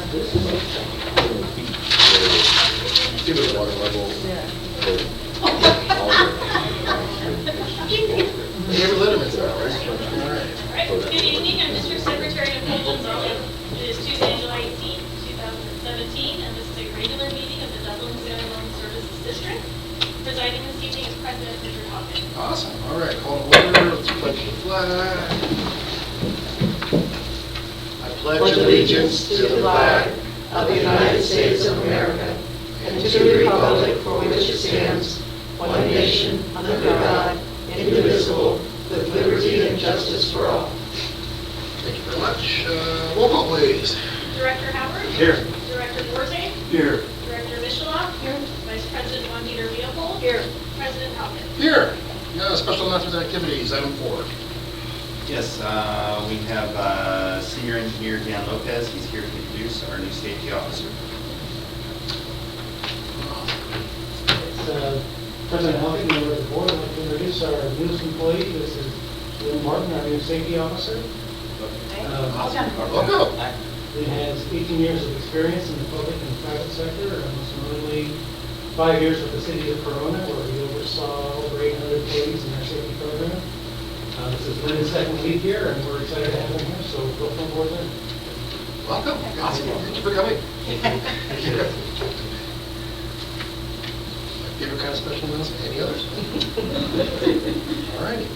See the water level. You ever let him in there, right? All right. Good evening, I'm District Secretary Nicole Gonzalez. It is Tuesday, July 18, 2017, and this is a regular meeting of the Dublin Ramon Services District. Presiding this evening is President Richard Hawkins. Awesome. All right, call to order. Let's pledge the flag. I pledge allegiance to the flag of the United States of America and to the republic for which it stands, one nation, under God, indivisible, with liberty and justice for all. Thank you very much. Roll call, please. Director Howard? Here. Director Borzay? Here. Director Michalak? Here. Vice President Juan Peter Leopold? Here. President Hawkins? Here. Special announcements and activities, item 4. Yes, we have Senior Engineer Dan Lopez. He's here to introduce our new safety officer. President Hawkins, member of the board, I'd like to introduce our newest employee. This is Will Martin, our new safety officer. Welcome. He has 18 years of experience in the public and private sector, most notably 5 years with the city of Corona, where he oversaw over 800 employees in our safety program. This is Lynn's second week here, and we're excited to have him here, so welcome aboard, Lynn. Welcome. Awesome. Thank you for coming. Favorite kind of special announcement? Any others? All righty.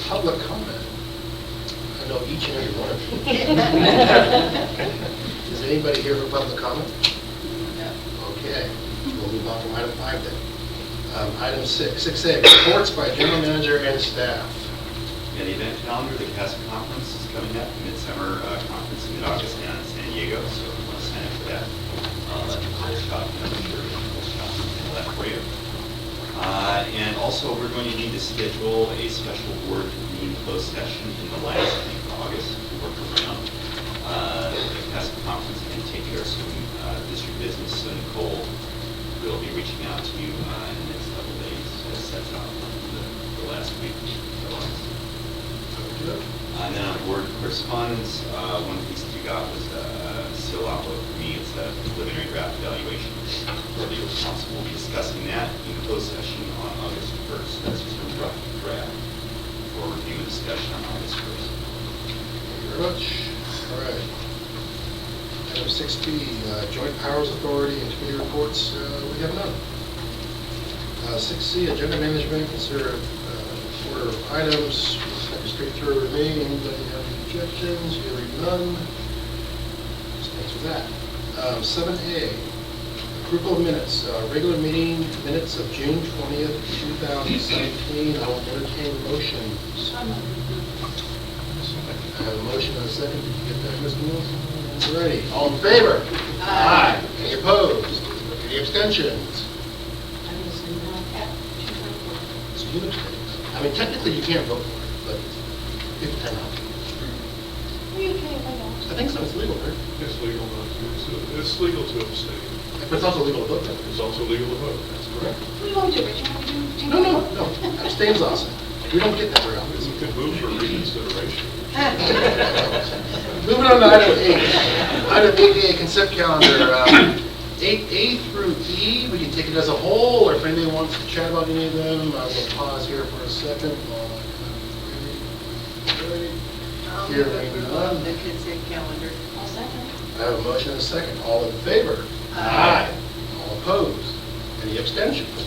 Public comment. I know each and every one of you. Is anybody here for public comment? No. Okay. We'll move on to item 5 then. Item 6A, reports by general manager and staff. Yeah, the event calendar, the CASA conference is coming up, Midsummer Conference in mid-August down in San Diego, so if you want to sign up for that, let the clerk shop, I'm sure we'll shop that for you. And also, we're going to need to schedule a special board convened closed session in the last week of August to work around the CASA conference and take care of some district business. So Nicole will be reaching out to you in the next couple of days as sets out the last week of August. And then on board correspondence, one piece that you got was a still outlook for me. It's a preliminary draft evaluation. The legal counsel will be discussing that in closed session on August 1st. That's just a rough draft for review and discussion on August 1st. Thank you very much. All right. Item 6B, joint powers authority and committee reports. We have none. 6C, agenda management. Consider order of items. Straight through remain. Anybody have any objections? Hearing none. Just answer that. 7A, approval of minutes. Regular meeting minutes of June 20th, 2017. I will entertain motions. I have a motion and a second. Did you get that, Mr. Mills? Ready. All in favor? Aye. Any opposed? Any abstentions? So you abstain. I mean, technically you can't vote for it, but people tend not to. I think so. It's legal, right? It's legal not to. It's legal to abstain. But it's also legal to vote. It's also legal to vote. That's correct. We won't do it. No. Abstain's awesome. We don't get that very often. You can move for reconsideration. Moving on to item 8. Item 8A, consent calendar. 8A through E, we can take it as a whole, or if anybody wants to chat about any of them, I will pause here for a second. Hearing none. The consent calendar. I'll second. I have a motion and a second. All in favor? Aye. All opposed? Any abstentions?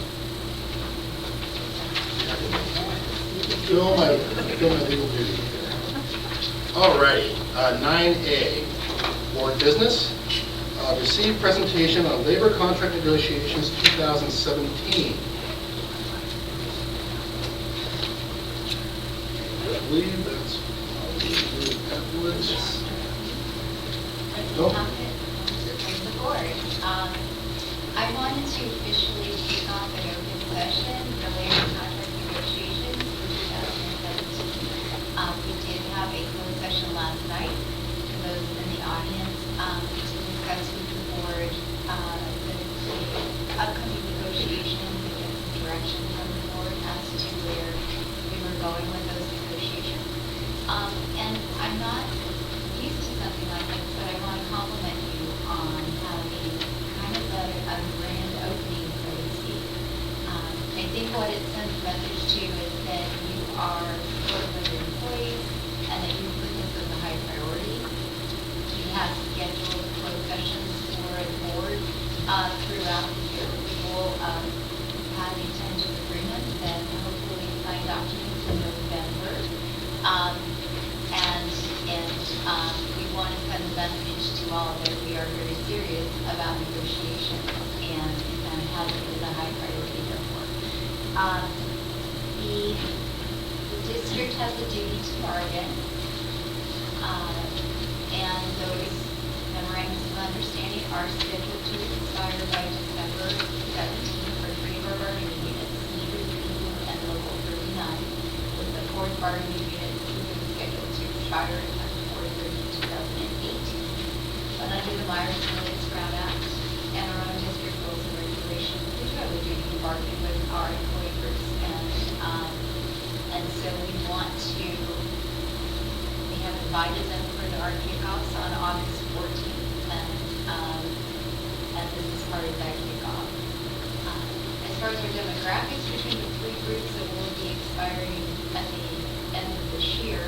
Feel my legal duty here. All righty. 9A, board business. Receive presentation on labor contract negotiations 2017. I believe that's afterwards. Nope. The board. I wanted to officially kick off an open session for labor contract negotiations for 2017. We did have a closed session last night for those in the audience to discuss with the board the upcoming negotiations and get some direction from the board as to where we were going with those negotiations. And I'm not used to something like this, but I want to compliment you throughout the year. We will have a tentative agreement and hopefully sign documents in November. And we want to send the message to all that we are very serious about negotiations and have it as a high priority therefore. The district has a duty to bargain, and those memorandums of understanding are scheduled to expire by December 17th for 3 of our bargaining units, Neither and Local 39, with the 4th bargaining unit scheduled to expire on 4/30/2018. But under the Myers-Briggs Brown Act and our own district rules and regulations, we do have a duty to bargain with our employee groups, and so we want to. We have invited them for our kickoffs on August 14th, and this is part of that kickoff. As far as our demographics between the 3 groups that will be expiring at the end of this year,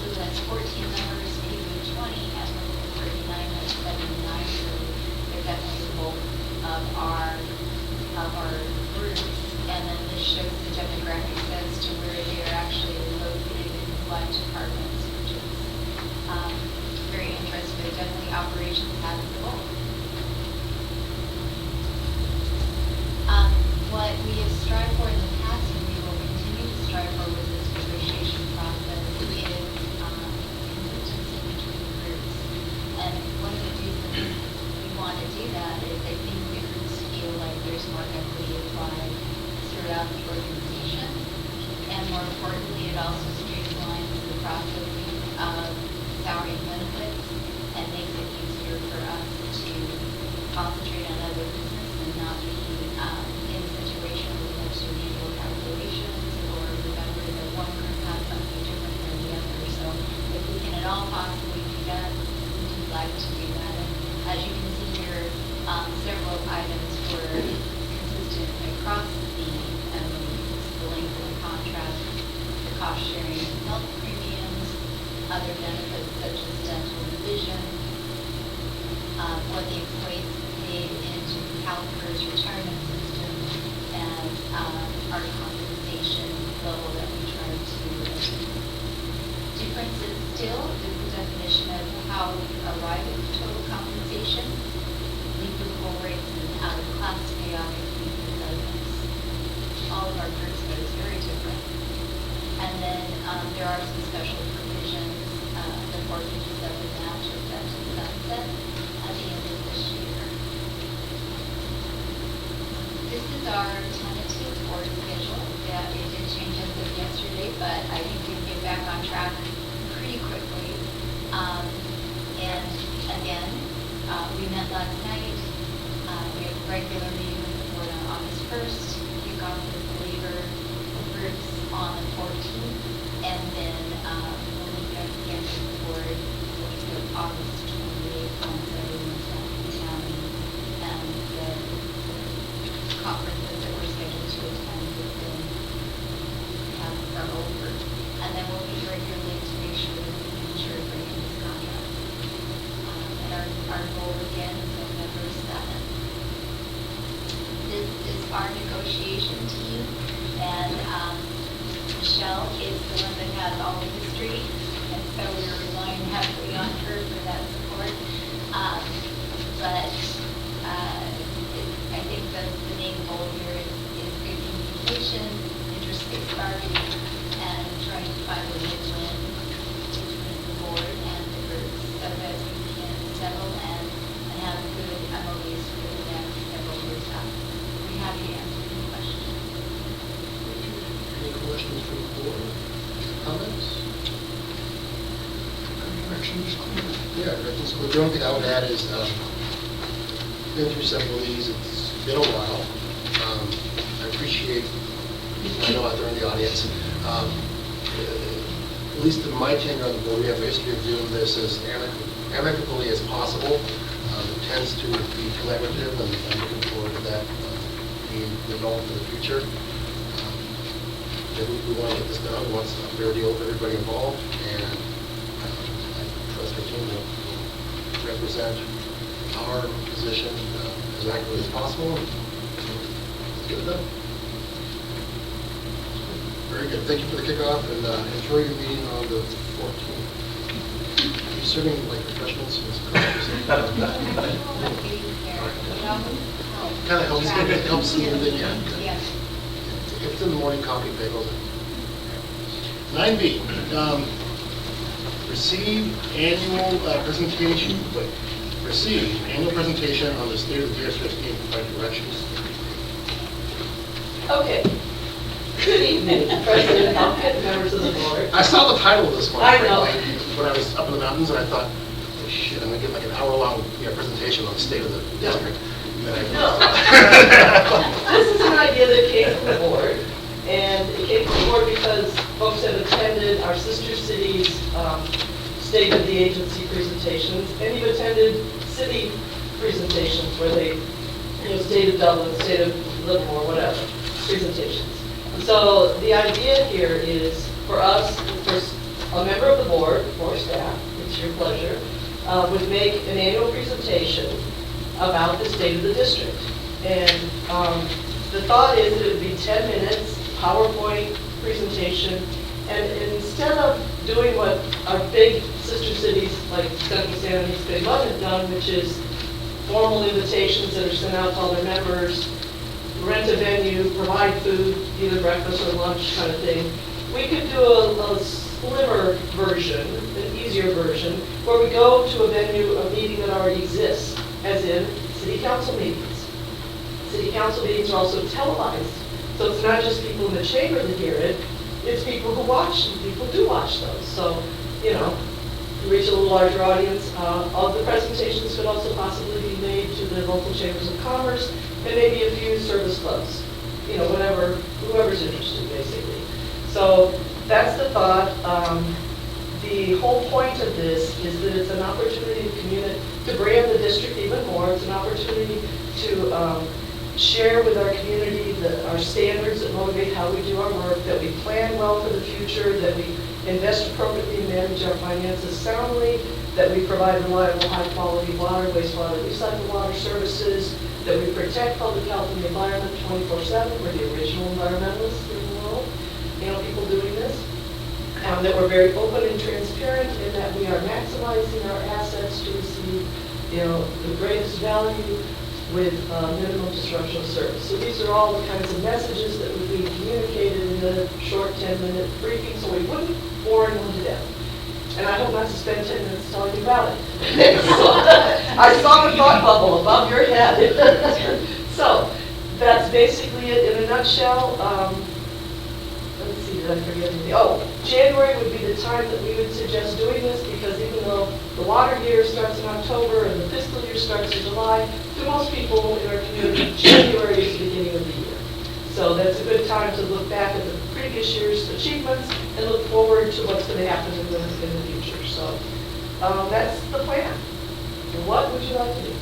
so that's 14 members, PU 20, and Local 39 has 79, so they're definitely the bulk of our groups. And then this shows the demographics as to where they are actually located in what departments, which is very interesting. But definitely operations has the bulk. What we have strived for in the past, and we will continue to strive for with this negotiation process, is consistency between the groups. And one of the reasons we want to do that is I think the groups feel like there's more equity applied throughout the organization. And more importantly, it also streamlines the processing of salary and benefits and makes it easier for us to concentrate on other business and not be in a situation where we have to do manual calculations or remember that one group has something different than the other. So if we can at all possibly do that, we do like to do that. And as you can see here, several items were consistent across the MOUs, the length of the contract, the cost sharing of health premiums, other benefits such as dental and vision, what the employees paid into CalPERS retirement system, and our compensation level that we try to achieve. Differences still is the definition of how we arrive at total compensation, legal pool rates, and out-of-class payout increases items. All of our groups, but it's very different. And then there are some special provisions, the 457 match is set to sunset at the end of this year. This is our tentative board schedule. Yeah, it did change as of yesterday, but I think we can get back on track pretty quickly. And again, we met last night. We have a regular meeting with the board on August 1st, kick off with the labor groups on the 14th, and then we'll meet again with the board August 28th on everyone's back in town, and the conferences that we're scheduled to attend are over. And then we'll meet regularly to make sure that we can ensure bringing these contracts. And our goal again is November 7th. This is our negotiation team, and Michelle is the one that has all the history, and so we're relying heavily on her for that support. But I think that the main goal here is good communication, interstate bargaining, and trying to find a win-win between the board and the groups so that we can settle and have good MOUs for the next several years out. We're happy to answer any questions. Any questions from the board? Comments? Corrections? Yeah, corrections. Well, the only thing I would add is, been through several of these, it's been a while. I appreciate, I know out there in the audience, at least in my tenure on the board, we have a history of doing this as amicably as possible. It tends to be collaborative, and I'm looking forward to that being the norm for the future. We want to get this done. We want a fair deal for everybody involved, and I trust our team will represent our position as accurately as possible. Let's get it done. Very good. Thank you for the kickoff, and enjoy your meeting on the 14th. Are you serving like professionals? Kind of helps you, and then Yes. if it's in the morning, coffee, bagels. 9B, receive annual presentation on the state of the DSRSD and provide directions. Okay. Good evening, President Elkett, members of the board. I saw the title of this one. I know. When I was up in the mountains, and I thought, oh shit, I'm gonna get like an hour-long presentation on the state of the district. No. This is an idea that came from the board, and it came from the board because folks have attended our sister cities' state of the agency presentations, and you've attended city presentations where they, state of Dublin, state of Livermore, whatever, presentations. So the idea here is for us, first, a member of the board or staff, it's your pleasure, would make an annual presentation about the state of the district. And the thought is that it would be 10 minutes, PowerPoint presentation, and instead of doing what our big sister cities like Central San and East Bay Mud have done, which is formal invitations that are sent out to all their members, rent a venue, provide food, either breakfast or lunch kind of thing, we could do a slimmer version, an easier version, where we go to a venue, a meeting that already exists, as in city council meetings. City council meetings are also televised, so it's not just people in the chamber that hear it, it's people who watch, and people do watch those. So, reach a little larger audience. All the presentations could also possibly be made to the local chambers of commerce, and maybe a few service clubs, whoever's interested, basically. So that's the thought. The whole point of this is that it's an opportunity to brand the district even more. It's an opportunity to share with our community our standards that motivate how we do our work, that we plan well for the future, that we invest appropriately and manage our finances soundly, that we provide reliable, high-quality water, wastewater, recycled water services, that we protect public health and the environment 24/7. We're the original environmentalists in the world, people doing this. That we're very open and transparent, and that we are maximizing our assets to receive, the greatest value with minimum disruption of service. So these are all the kinds of messages that would be communicated in the short 10-minute briefing, so we wouldn't bore anyone to death. And I hope not to spend 10 minutes telling you about it. I saw the thought bubble above your head. So that's basically it in a nutshell. Let's see, did I forget anything? Oh, January would be the time that we would suggest doing this, because even though the water year starts in October and the fiscal year starts in July, to most people in our community, January is the beginning of the year. So that's a good time to look back at the previous year's achievements and look forward to what's going to happen in the future. So that's the plan. What would you like to do?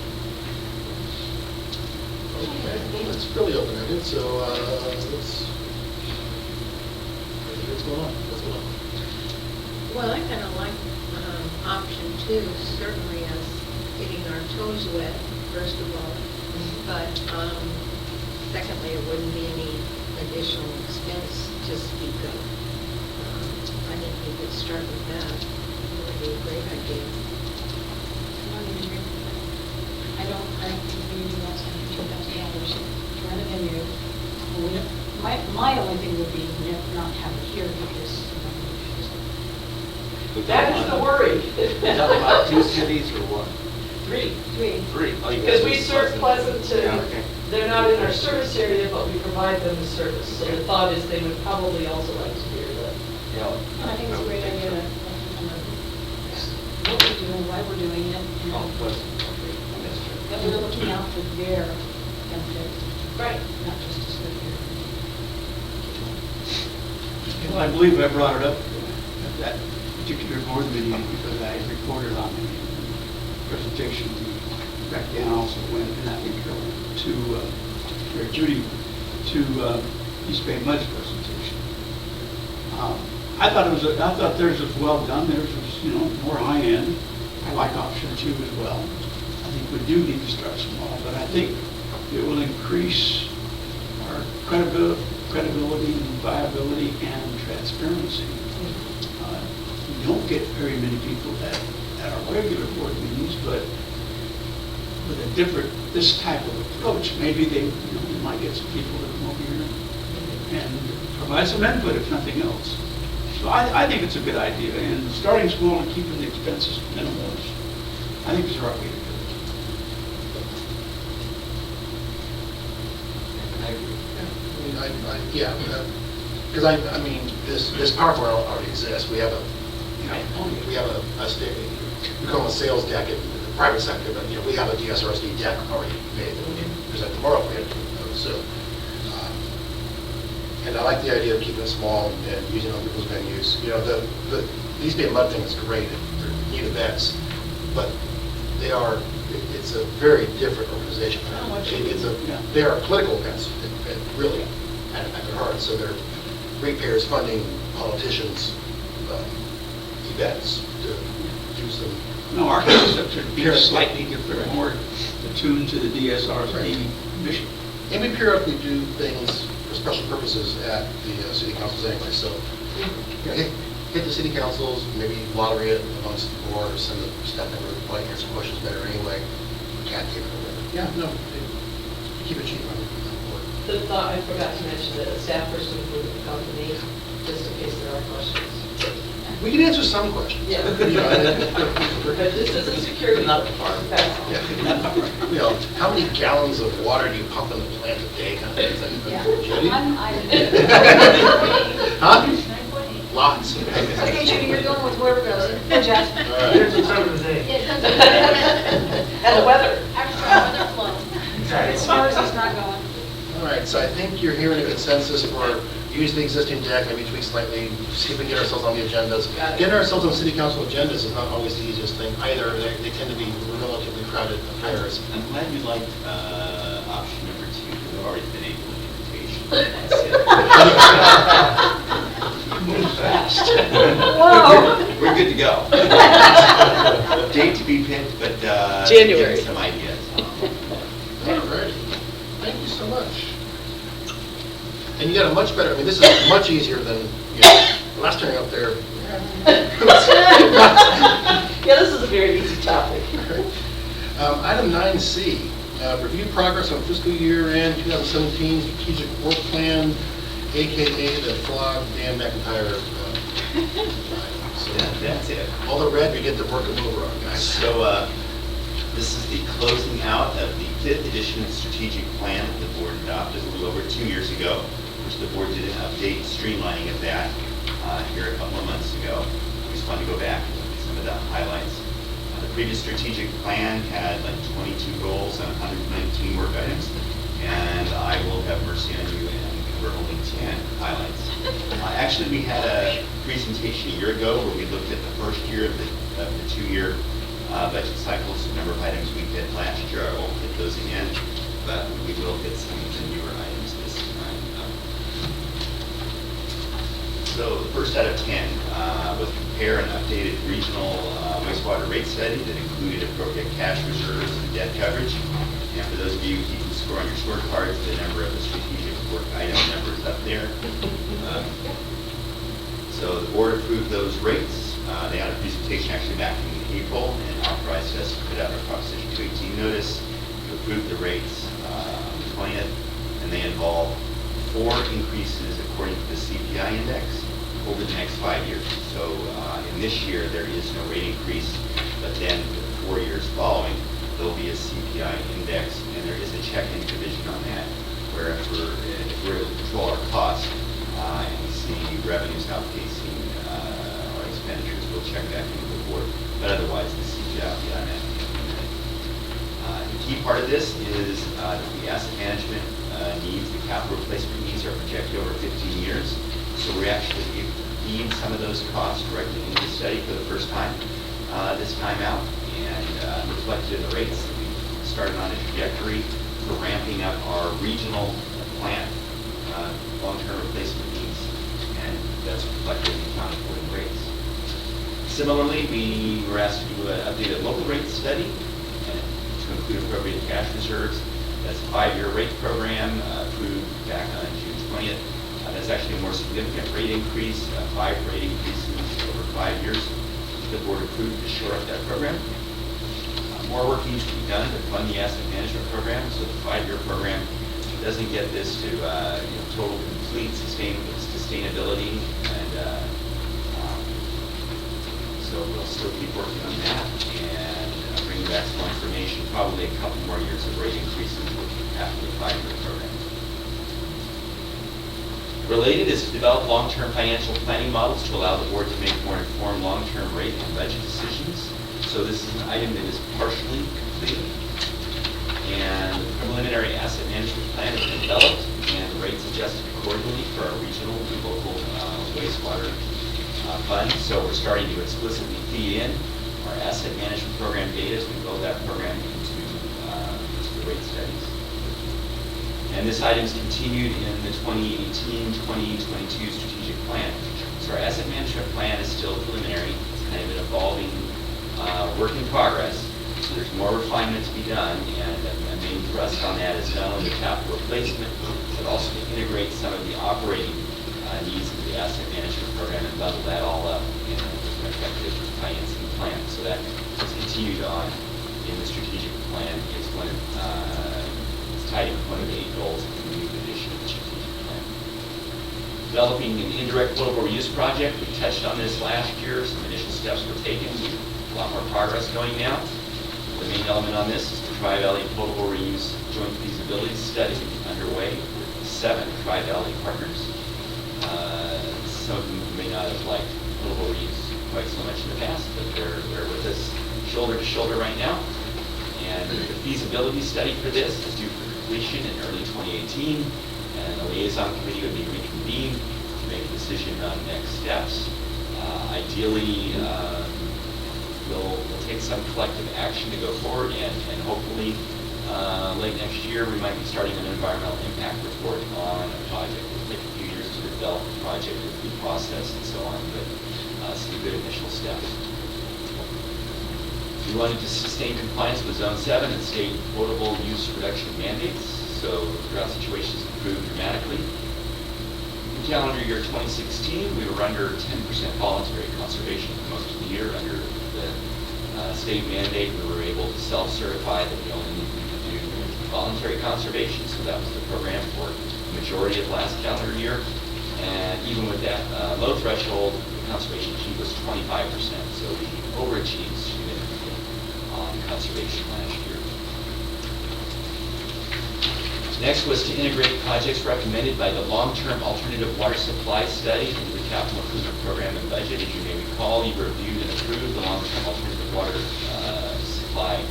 Okay, well, it's fairly open-ended, so let's what's going on? Well, I kind of like option 2, certainly as getting our toes wet, first of all. But secondly, it wouldn't be any additional expense to speak of. I think we could start with that. It would be a great idea. I don't think we need less than $2,000 to rent a venue. My only thing would be not have it here because. That is the worry. Talking about 2 cities or what? 3. 3. Oh, you Because guys we do serve Pleasanton, Yeah, okay. they're not in our service area, but we provide them the service. So the thought is they would probably also like to hear that. Yeah. I think it's a great idea to what we're doing, why we're doing it, Oh, and Pleasant, okay. That's true. that we're looking out for their benefit, Right. not just to serve here. Well, I believe I brought it up at that particular board meeting because I reported on the presentation. Back then also went, and I think Judy, to East Bay Mud's presentation. I thought theirs was well done. Theirs was, more high end. I like option 2 as well. I think we do need to start small, but I think it will increase our credibility, viability, and transparency. We don't get very many people at our regular board meetings, but with a different, this type of approach, maybe we might get some people that come over here and provide some input, if nothing else. So I think it's a good idea, and starting small and keeping the expenses minimal is, I think, is the right way to do it. I agree. Yeah, because I mean, this power plant already exists. We have we have a state, we call it a sales deck in the private sector, but, we have a DSRSD deck already made that we can present tomorrow if we had to. So, and I like the idea of keeping it small and using other people's venues. The East Bay Mud thing is great. They're neat events, but it's a very different organization. They are political events, really, at their heart. So they're ratepayers funding politicians' events to do some. No, our concepts are to be slightly different, more attuned to the DSRSD mission. And we periodically do things for special purposes at the city councils anyway. So hit the city councils, maybe lottery it amongst the board, or send a staff member who might answer questions better anyway. Can't keep it away. Yeah, no, keep it cheap on the board. The thought, I forgot to mention that a staff person would accompany, just in case there are questions. We can answer some questions. Yeah. But this isn't security. Not the farm. How many gallons of water do you pump in the plant a day, kind of thing? Yeah. Judy? I'm- Huh? Lots. Okay, Judy, you're going with whoever goes. Or Jeff. All right. Here's the time of the day. Yeah, that's- And the weather. Weather flow. As far as it's not going. All right, so I think you're hearing a consensus for use the existing deck, maybe tweak slightly, see if we can get ourselves on the agendas. Got it. Getting ourselves on city council agendas is not always the easiest thing either. They tend to be relatively crowded affairs. I'm glad you liked option number 2, because I've already been able to invitation. Move fast. Whoa. We're good to go. Date to be picked, but January. give me some ideas. All right, thank you so much. And you got a much better, this is much easier than, last time up there. Yeah, this is a very easy topic. Item 9C, review progress on fiscal year end 2017 strategic work plan, AKA the Flog Dan McIntyre. So That's it. all the red we get to work them over on, guys. So this is the closing out of the 5th edition strategic plan that the board adopted a little over 2 years ago, which the board did an update streamlining of that here a couple of months ago. We just wanted to go back and look at some of the highlights. The previous strategic plan had like 22 goals and 119 work items, and I will have mercy on you and cover only 10 highlights. Actually, we had a presentation a year ago where we looked at the first year of the 2-year budget cycles, the number of items we did last year. I won't hit those again, but we will hit some of the newer items this time. So the first out of 10 was prepare an updated regional wastewater rate study that included appropriate cash reserves and debt coverage. And for those of you keeping score on your scorecards, the number of the strategic work item number is up there. So the board approved those rates. They had a presentation actually back in April and authorized us to put out a Proposition 218 notice to approve the rates on the 20th. And they involve 4 increases according to the CPI index over the next 5 years. So in this year, there is no rate increase, but then for the 4 years following, there'll be a CPI index, and there is a check-in provision on that, where if we're able to control our costs and we see revenues outpacing our expenditures, we'll check back into the board. But otherwise, the CPI will be automatically implemented. The key part of this is the asset management needs, the capital replacement needs are projected over 15 years. So we're actually able to feed some of those costs directly into the study for the first time this time out, and reflected in the rates. We started on a trajectory for ramping up our regional plant long-term replacement needs, and that's reflected in the accounting for the rates. Similarly, we were asked to do an updated local rate study, and include appropriate cash reserves. That's a 5-year rate program approved back on June 20th. That's actually a more significant rate increase, 5 rate increases over 5 years. The board approved to shore up that program. More work needs to be done to fund the asset management program, so the 5-year program doesn't get this to total complete sustainability, and so we'll still keep working on that and bring back some more information, probably a couple more years of rate increases after the 5-year program. Related is to develop long-term financial planning models to allow the board to make more informed long-term rate and budget decisions. So this is an item that is partially completed. And the preliminary asset management plan has been developed and rates adjusted accordingly for our regional and local wastewater funds. So we're starting to explicitly feed in our asset management program data as we build that program into the rate studies. And this item is continued in the 2018-2022 strategic plan. So our asset management plan is still preliminary. It's kind of an evolving work in progress. So there's more refinement to be done, and a main thrust on that is not only the capital replacement, but also to integrate some of the operating needs of the asset management program and bundle that all up in an effective financing plan. So that is continued on in the strategic plan. It's one of it's tied with one of the 8 goals of the new edition of the strategic plan. Developing an indirect potable reuse project. We touched on this last year. Some initial steps were taken. A lot more progress going now. The main element on this is the Tri-Valley Potable Reuse Joint Feasibility Study underway with 7 Tri-Valley partners. Some of them may not have liked potable reuse quite so much in the past, but they're with us shoulder to shoulder right now. And the feasibility study for this is due for completion in early 2018, and the liaison committee would be reconvened to make a decision on next steps. Ideally, we'll take some collective action to go forward, and hopefully late next year we might be starting an environmental impact report on a project. It'll take a few years to develop the project, the process, and so on, but some good initial steps. We wanted to sustain compliance with Zone 7 and state potable use reduction mandates, so the drought situation has improved dramatically. In calendar year 2016, we were under 10% voluntary conservation for most of the year. Under the state mandate, we were able to self-certify that we only needed to do voluntary conservation, so that was the program for the majority of last calendar year. And even with that low threshold, the conservation achieved was 25%, so we overachieved significantly on conservation last year. Next was to integrate projects recommended by the long-term alternative water supply study into the capital improvement program and budget. As you may recall, you reviewed and approved the long-term alternative water supply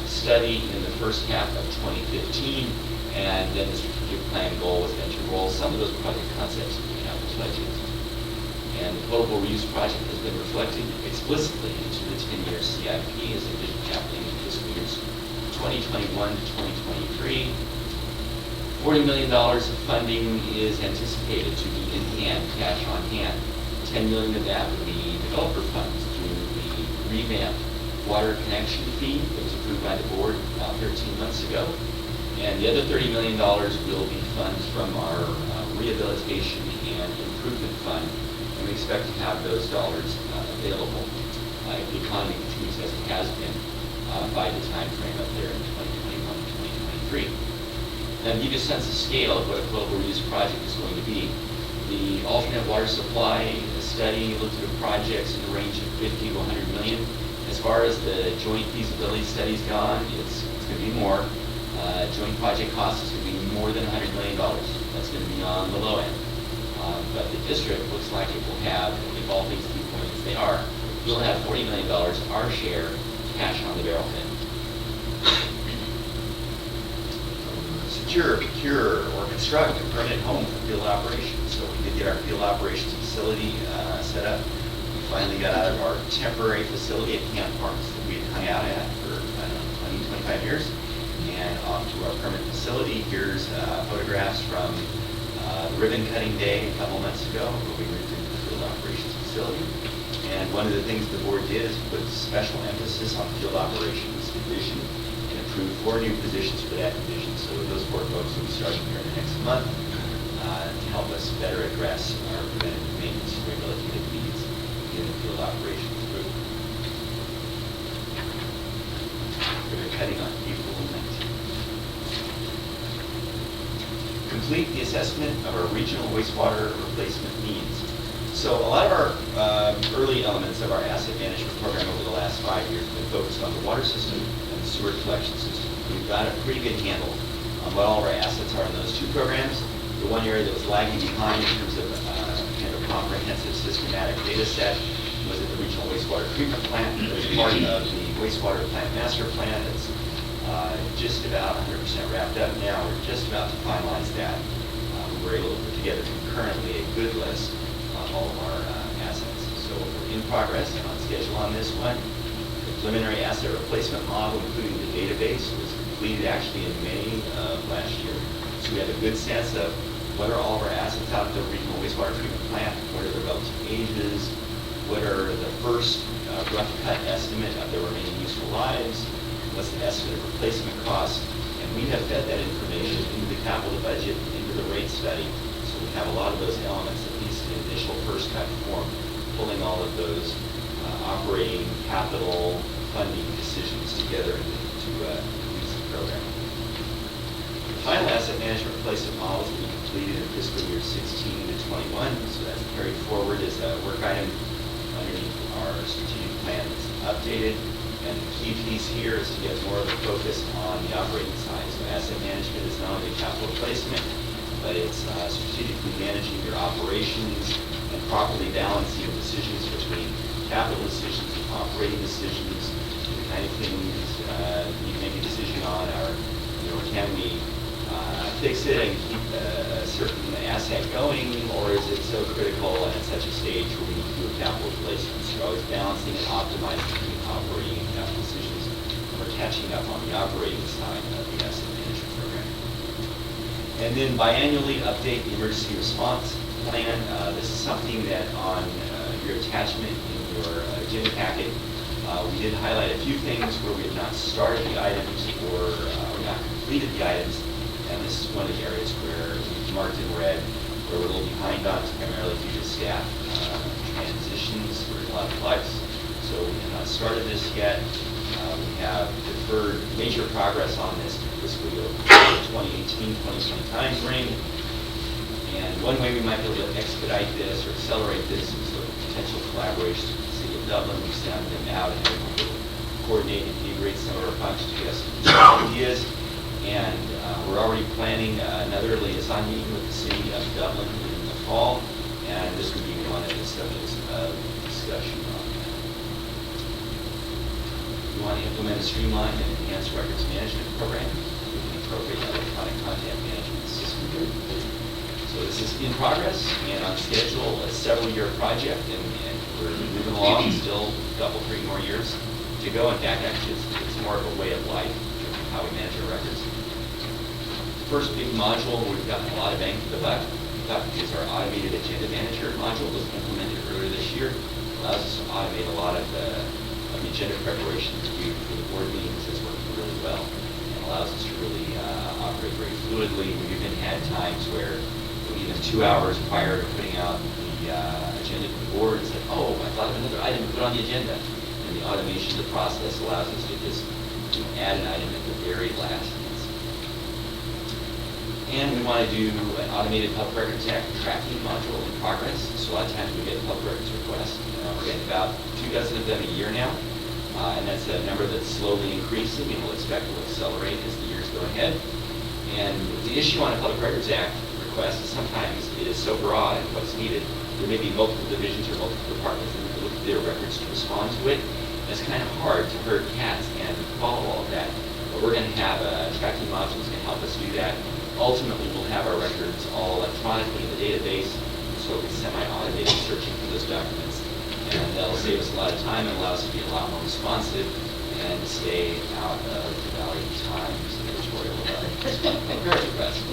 study in the first half of 2015, and then the strategic plan goal was then to roll some of those project concepts into the capital budget. And the potable reuse project has been reflected explicitly into the 10-year CIP as a vision capital in fiscal years 2021 to 2023. $40 million of funding is anticipated to be in hand, cash on hand. $10 million of that would be developer funds through the revamped water connection fee that was approved by the board about 13 months ago. And the other $30 million will be funds from our rehabilitation and improvement fund. And we expect to have those dollars available if the economy continues as it has been by the time frame up there in 2021 to 2023. Now, to give you a sense of scale of what a potable reuse project is going to be, the alternate water supply study looked at projects in the range of 50 to 100 million. As far as the joint feasibility study's gone, it's going to be more. Joint project cost is going to be more than $100 million. That's going to be on the low end. But the district looks like it will have, if all things keep going as they are, we'll have $40 million, our share, cash on the barrelhead. Secure, procure, or construct a permanent home for field operations. So we did get our field operations facility set up. We finally got out of our temporary facility at Camp Parks that we had hung out at for, 20, 25 years, and off to our permanent facility. Here's photographs from the ribbon cutting day a couple months ago where we moved into the field operations facility. And one of the things the board did is put special emphasis on field operations division and recruit 4 new positions for that division. So those 4 folks will be starting here in the next month to help us better address our preventative maintenance rehabilitative needs in the field operations group. We're cutting on April 19th. Complete the assessment of our regional wastewater replacement needs. So a lot of our early elements of our asset management program over the last 5 years have been focused on the water system and the sewer collection system. We've got a pretty good handle on what all of our assets are in those 2 programs. The one area that was lagging behind in terms of kind of a comprehensive systematic data set was at the regional wastewater treatment plant. As part of the wastewater plant master plan, it's just about 100% wrapped up now. We're just about to finalize that. We were able to put together concurrently a good list of all of our assets. So we're in progress and on schedule on this one. The preliminary asset replacement model, including the database, was completed actually in May of last year. So we have a good sense of what are all of our assets out at the regional wastewater treatment plant, what are the relative ages, what are the first rough cut estimate of their remaining useful lives, what's the estimate of replacement cost, and we have fed that information into the capital budget, into the rate study. So we have a lot of those elements, at least in initial first cut form, pulling all of those operating capital funding decisions together to use the program. The final asset management replacement models will be completed in fiscal year 16 to 21, so that's carried forward as a work item underneath our strategic plan that's updated. And the key piece here is to get more of a focus on the operating side. So asset management is not only capital replacement, but it's strategically managing your operations and properly balancing decisions between capital decisions and operating decisions, the kind of things you make a decision on are, can we fix it and keep a certain asset going, or is it so critical and at such a stage where we need to do a capital replacement? So you're always balancing and optimizing between operating and capital decisions. We're catching up on the operating side of the asset management program. And then biannually update the emergency response plan. This is something that on your attachment in your agenda packet, we did highlight a few things where we have not started the items or not completed the items. And this is one of the areas where we've marked in red, where we're a little behind on, primarily due to staff transitions. We're in a lot of flux, so we have not started this yet. We have deferred major progress on this to fiscal year 2018-2020 time frame. And one way we might be able to expedite this or accelerate this is the potential collaboration with the City of Dublin. We send them out and we'll coordinate and integrate some of our functions to get some ideas. And we're already planning another liaison meeting with the City of Dublin in the fall, and this would be one of the subjects of discussion on that. We want to implement a streamlined and enhanced records management program with an appropriate electronic content management system. So this is in progress and on schedule, a several-year project, and we're moving along, still a couple, 3 more years to go. In fact, actually, it's more of a way of life in terms of how we manage our records. First big module we've gotten a lot of bang for the buck is our automated agenda manager module. It was implemented earlier this year. Allows us to automate a lot of the agenda preparation review for the board meetings. It's working really well and allows us to really operate very fluidly. We've even had times where even 2 hours prior to putting out the agenda to the board, it's like, oh, I thought of another item to put on the agenda. And the automation of the process allows us to just add an item at the very last. And we want to do an automated Public Records Act tracking module in progress. So a lot of times we get public records requests. We're getting about 2 dozen of them a year now. And that's a number that's slowly increasing and we'll expect will accelerate as the years go ahead. And the issue on a Public Records Act request is sometimes it is so broad and what's needed. There may be multiple divisions or multiple departments that look at their records to respond to it. And it's kind of hard to herd cats and follow all of that. But we're going to have a tracking module that's going to help us do that. Ultimately, we'll have our records all electronically in the database, so it'll be semi-automated searching for those documents. And that'll save us a lot of time and allow us to be a lot more responsive and stay out of the Valley Times editorial request.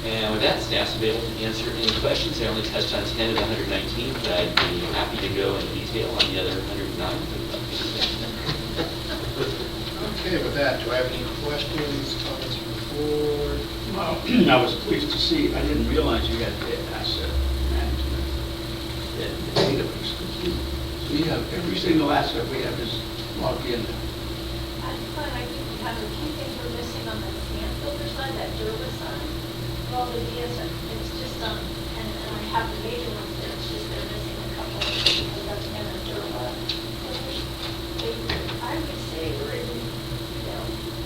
And with that, staff's available to answer any questions. I only touched on 10 of the 119, but I'd be happy to go into detail on the other 109. Okay, with that, do I have any questions, comments from the board? Well, I was pleased to see, I didn't realize you had the asset management, that the database complete. So you have, every single asset we have is logged in. That's fine, I think we have a few things we're missing on the sand filter side, that Durba side. Well, the DSR, it's just, and I have the major ones there, it's just they're missing a couple because that's in a Durba. I would say we're in,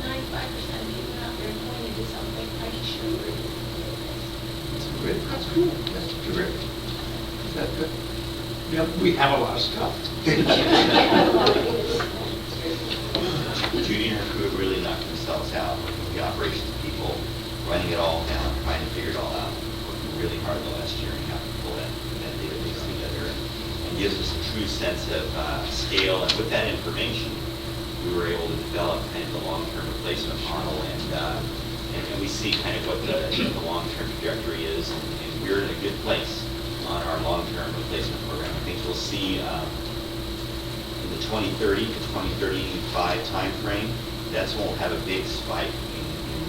95% of people out there going to do something, I can show you where it is. That's great, that's cool, that's terrific. Is that good? Yeah, we have a lot of stuff. Judy and her crew have really knocked themselves out, working with the operations people, running it all down, trying to figure it all out, working really hard the last year and a half to pull that database together, and gives us a true sense of scale. And with that information, we were able to develop kind of the long-term replacement model, and we see kind of what the long-term trajectory is, and we're in a good place on our long-term replacement program. I think we'll see in the 2030 to 2035 timeframe, that's when we'll have a big spike in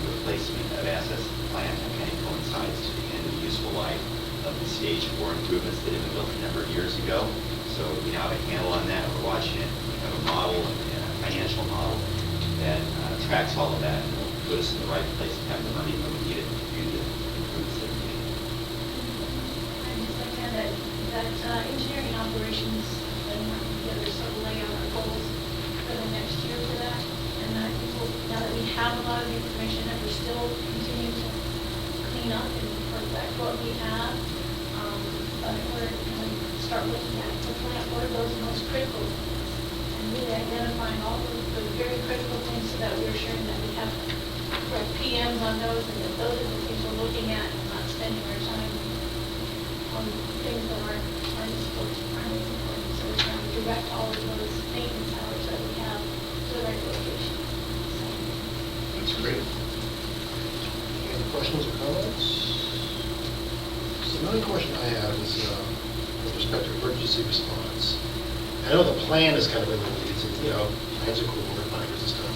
replacement of assets in the plant. That kind of coincides to the end of the useful life of the stage 4 improvements that have been built a number of years ago. So we now have a handle on that. We're watching it. We have a model and a financial model that tracks all of that and will put us in the right place to have the money when we need it to do the improvements that we need. And just like that engineering operations, and the other sort of lay out our goals for the next year for that. And I think now that we have a lot of the information, that we're still continuing to clean up and perfect what we have, but we're going to start looking at the plant, what are those most critical things, and really identifying all the very critical things so that we're assuring that we have correct PMs on those, and that those are the things we're looking at, and not spending our time on things that aren't supposed to be important. So we're trying to direct all of those maintenance hours that we have to the right location. That's great. Any questions or comments? So another question I have is with respect to emergency response. I know the plan is kind of in the weeds, and, plans are cool, reminders and stuff.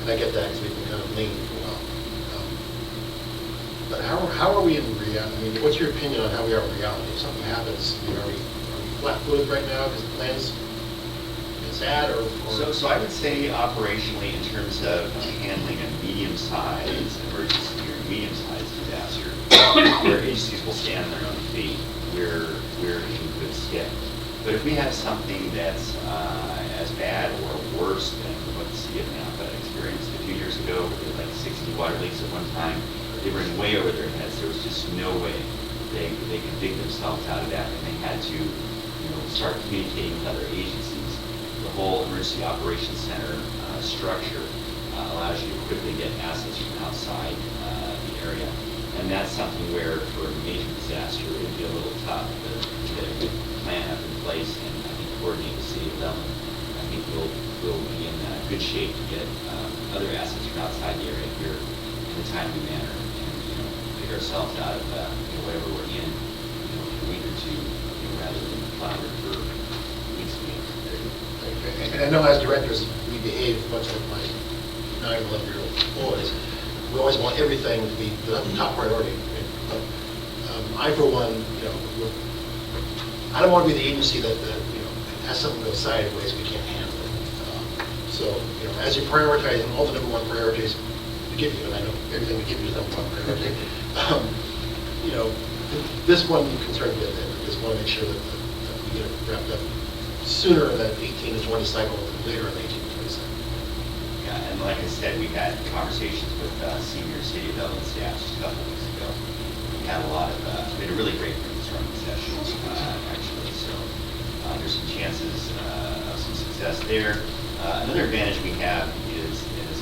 And I get that because we've been kind of lean for a while. But how are we in reality? I mean, what's your opinion on how we are in reality? If something happens, are we flat-footed right now because the plan is at or? So I would say operationally, in terms of handling a medium-sized emergency or medium-sized disaster, where agencies will stand on their own feet, we're in good stead. But if we have something that's as bad or worse than what the city of Napa experienced a few years ago, we had like 60 water leaks at one time, they were in way over their heads. There was just no way they could dig themselves out of that, and they had to start communicating with other agencies. The whole emergency operations center structure allows you to quickly get assets from outside the area. And that's something where, for a major disaster, it would be a little tough to get a good plan up in place and I think coordinate the city of Dublin. I think we'll be in good shape to get other assets from outside the area here in a timely manner and pick ourselves out of whatever we're in a week or two, rather than flounder for weeks and weeks. And I know as directors, we behave much like my 9 and 11-year-old boys. We always want everything to be the top priority. I, for one, I don't want to be the agency that has something go sideways we can't handle. So, as you're prioritizing all the number one priorities we give you, and I know everything we give you is number one priority, this one concerned me a bit. I just want to make sure that we get it wrapped up sooner in that 18 to 20 cycle than later in the 18 to 20 cycle. Yeah, and like I said, we had conversations with senior city of Dublin staff just a couple weeks ago. We had we had a really great brainstorming session, actually, so there's some chances of some success there. Another advantage we have is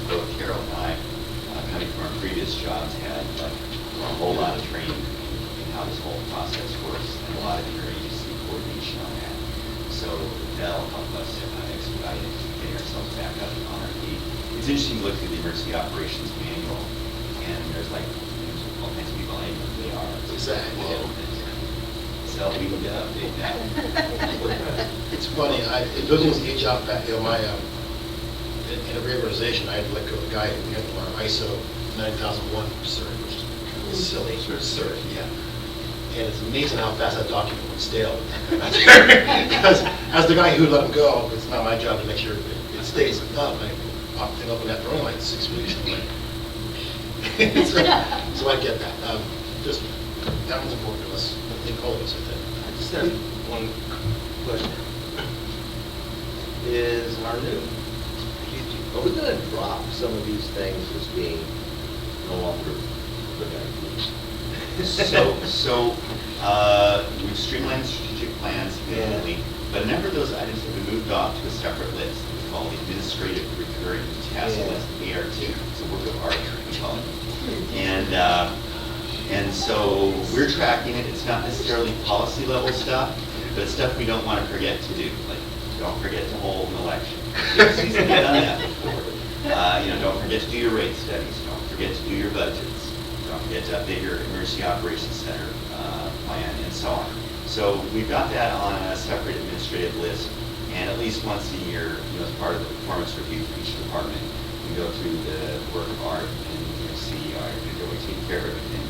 both Carol and I, coming from our previous jobs, had a whole lot of training in how this whole process works and a lot of interagency coordination on that. So that'll help us expedite it, getting ourselves back up on our feet. It's interesting to look through the emergency operations manual, and there's all kinds of people I know who they are. Exactly. So we need to update that. It's funny, those things age out. My in a reorganization, I had to let go of the guy who had our ISO 9001 cert, which is kind of silly, cert, yeah. And it's amazing how fast that document went stale. Because as the guy who let him go, it's not my job to make sure it stays up. I popped the thing open after only like 6 weeks. I'm like, so I get that. Just, that was important to us, I think all of us, I think. I just have one question. Is our new, are we gonna drop some of these things as being no longer good ideas? We've streamlined strategic plans significantly, but a number of those items have been moved off to a separate list. We call the Administrative Recurring Task List, AR2. It's a work of art, we call it. And so we're tracking it. It's not necessarily policy level stuff, but it's stuff we don't want to forget to do. Like, don't forget to hold an election. We've done that before. Don't forget to do your rate studies. Don't forget to do your budgets. Don't forget to update your Emergency Operations Center plan, and so on. So we've got that on a separate administrative list, and at least once a year, as part of the performance review for each department, we go through the work of art and see are we taking care of everything.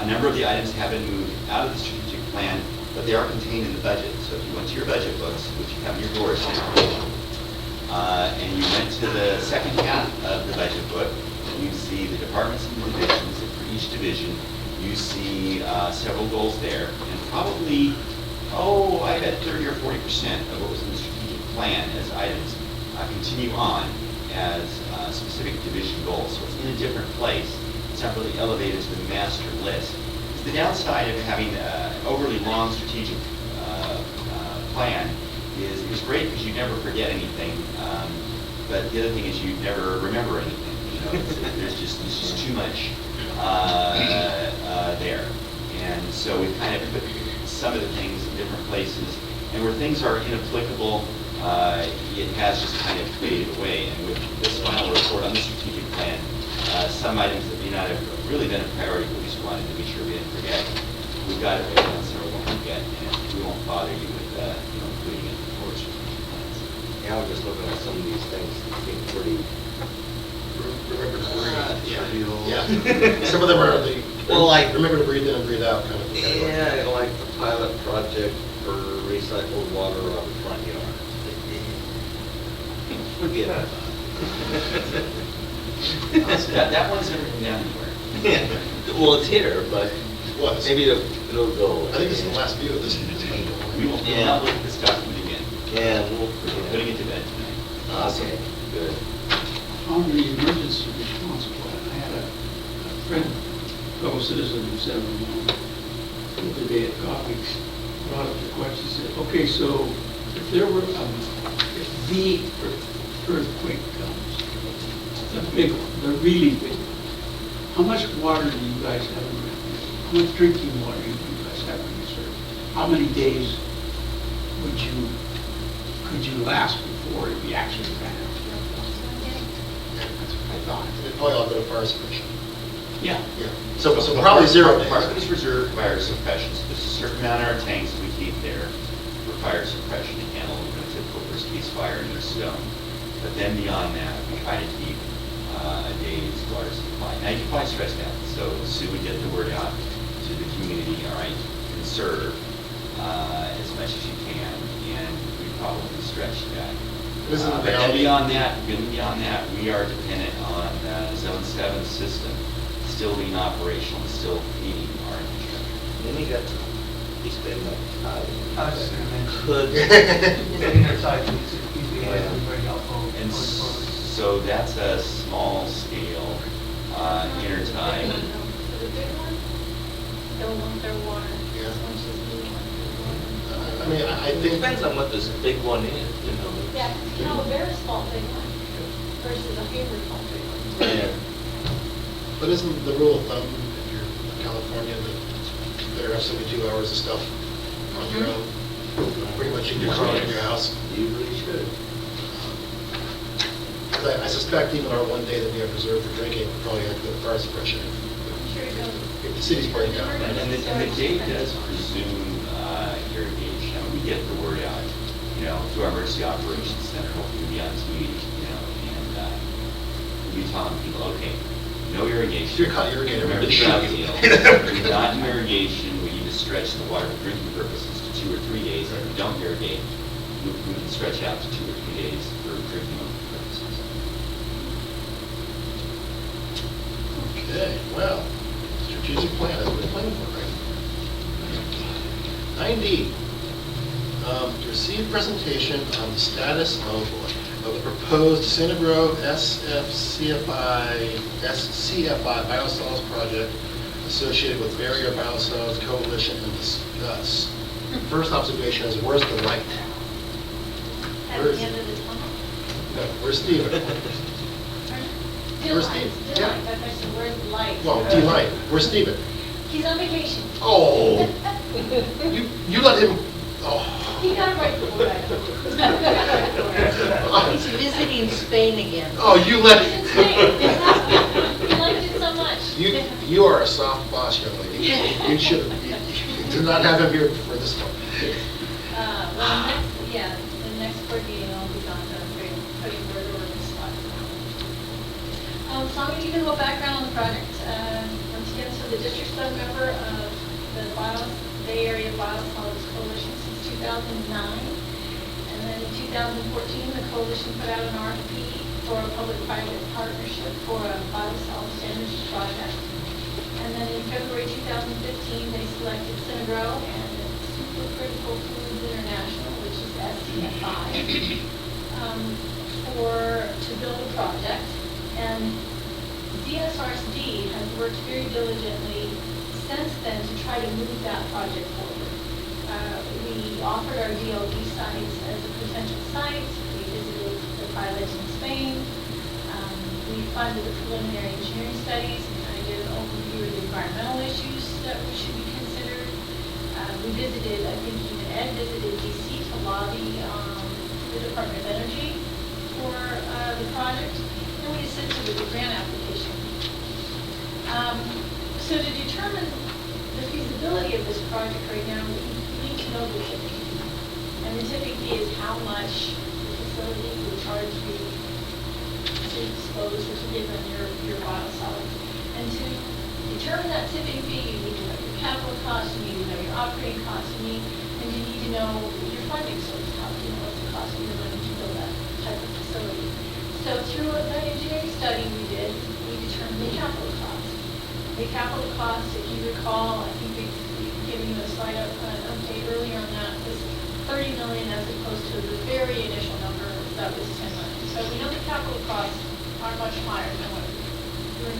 A number of the items have been moved out of the strategic plan, but they are contained in the budget. So if you went to your budget books, which you have in your doors now, and you went to the second half of the budget book, you see the departments and divisions, and for each division, you see several goals there, and probably, I bet 30 or 40% of what was in the strategic plan as items continue on as specific division goals. So it's in a different place. It's not really elevated to the master list. The downside of having an overly long strategic plan is great because you never forget anything, but the other thing is you never remember anything. There's just too much there. And so we've kind of put some of the things in different places, and where things are inapplicable, it has just kind of faded away. And with this final report on the strategic plan, some items that may not have really been a priority, but we just wanted to be sure we didn't forget. We've got it right on, so we won't forget, and we won't bother you with including it for strategic plans. Yeah, I was just looking at some of these things that seem pretty. Remember to breathe. Yeah. Some of them are the, Well, like- remember to breathe in and breathe out kind of thing. Yeah, like the pilot project for recycled water on the front yard. Forget about it. That one's never been down anywhere. Yeah. Well, it's here, but Was. maybe it'll go. I think this is the last view of this. We will not look at this document again. Yeah, We're putting it to bed tonight. Okay, good. On the emergency response plan, I had a friend, fellow citizen who said, the other day at coffee, brought up the question, said, okay, so if there were, if the earthquake comes, the big one, the really big one, how much water do you guys have in reserve? How much drinking water do you guys have in reserve? How many days could you last before you actually ran out? That's what I thought. They probably all go to fire suppression. Yeah. Yeah. So probably 0 days. Part of it is reserved fire suppression. So there's a certain amount in our tanks we keep there for fire suppression to handle a typical worst case fire in the stone. But then beyond that, we try to keep a day's water supply. Now you can probably stretch that. So Sue would get the word out to the community, all right, conserve as much as you can, and we probably stretch that. Isn't the But then reality- beyond that, we are dependent on Zone 7 system still being operational and still feeding our infrastructure. Then you got to spend like I was just going to mention. Could. Setting their side, these guys are very helpful. And so that's a small scale intertie. For the big one, they'll want their water. Yeah. As much as we want their water. I mean, I It think. depends on what this big one is, you know. Yeah, a very small big one versus a Hayward small big one. Yeah. But isn't the rule of thumb, if you're in California, that you better have 72 hours of stuff on your own? Pretty much in your car, in your house. You really should. Because I suspect even our one day that we have reserved for drinking, we'll probably have to go to fire suppression I'm sure it goes. if the city's burning down. And the date does presume irrigation. I mean, we get the word out, through our emergency operations center, hopefully we'll be on TV, and you telling people, okay, no irrigation. You're caught irrigating Remember the everybody. drought deal. We're not in irrigation, we need to stretch the water for drinking purposes to 2 or 3 days. If we don't irrigate, we can stretch out to 2 or 3 days for drinking purposes. Okay, well, strategic plan, that's what we're planning for, right? 9D, to receive presentation on the status of the proposed Santa Grove SCFI biosolids project associated with Barrier Biosolids Coalition and discuss. First observation is, where's the light? At Where the is end it? of the tunnel. No, where's Steven? Still Where's light, Steve? still Yeah. light, that question, where's the light? No, D-Light, where's Steven? He's on vacation. Oh, you let him, oh. He got it right before He's visiting Spain again. Oh, you let He's in him. Spain. He liked it so much. You are a soft boss, young lady. You should do not have him here for this one. Well, the next board meeting, I'll be gone, so I'm afraid I'll tell you where to work this spot. So I'm going to give you a little background on the project. Once again, so the district's been a member of the Bay Area Biosolids Coalition since 2009. And then in 2014, the coalition put out an RFP for a public-private partnership for a biosolids energy project. And then in February 2015, they selected Synagro and Supercritical Foods International, which is SCFI, to build a project. And DSRSD has worked very diligently since then to try to move that project forward. We offered our DLD sites as a potential site. We visited the pilot in Spain. We funded the preliminary engineering studies and kind of did an overview of the environmental issues that should be considered. We visited, I think even Ed visited DC to lobby the Department of Energy for the project. And we assisted with the grant application. So to determine the feasibility of this project right now, we need to know the tipping fee. And the tipping fee is how much the facility will charge you to dispose or to give them your biosolids. And to determine that tipping fee, you need to know your capital costs, you need to know your operating costs, and you need to know your funding source, how do you know what's the cost of your money to build that type of facility. So through that engineering study we did, we determined the capital cost. The capital cost, if you recall, I think we've given you a slide update earlier on that, was $30 million as opposed to the very initial number that was $10 million. So we know the capital costs are much higher than what we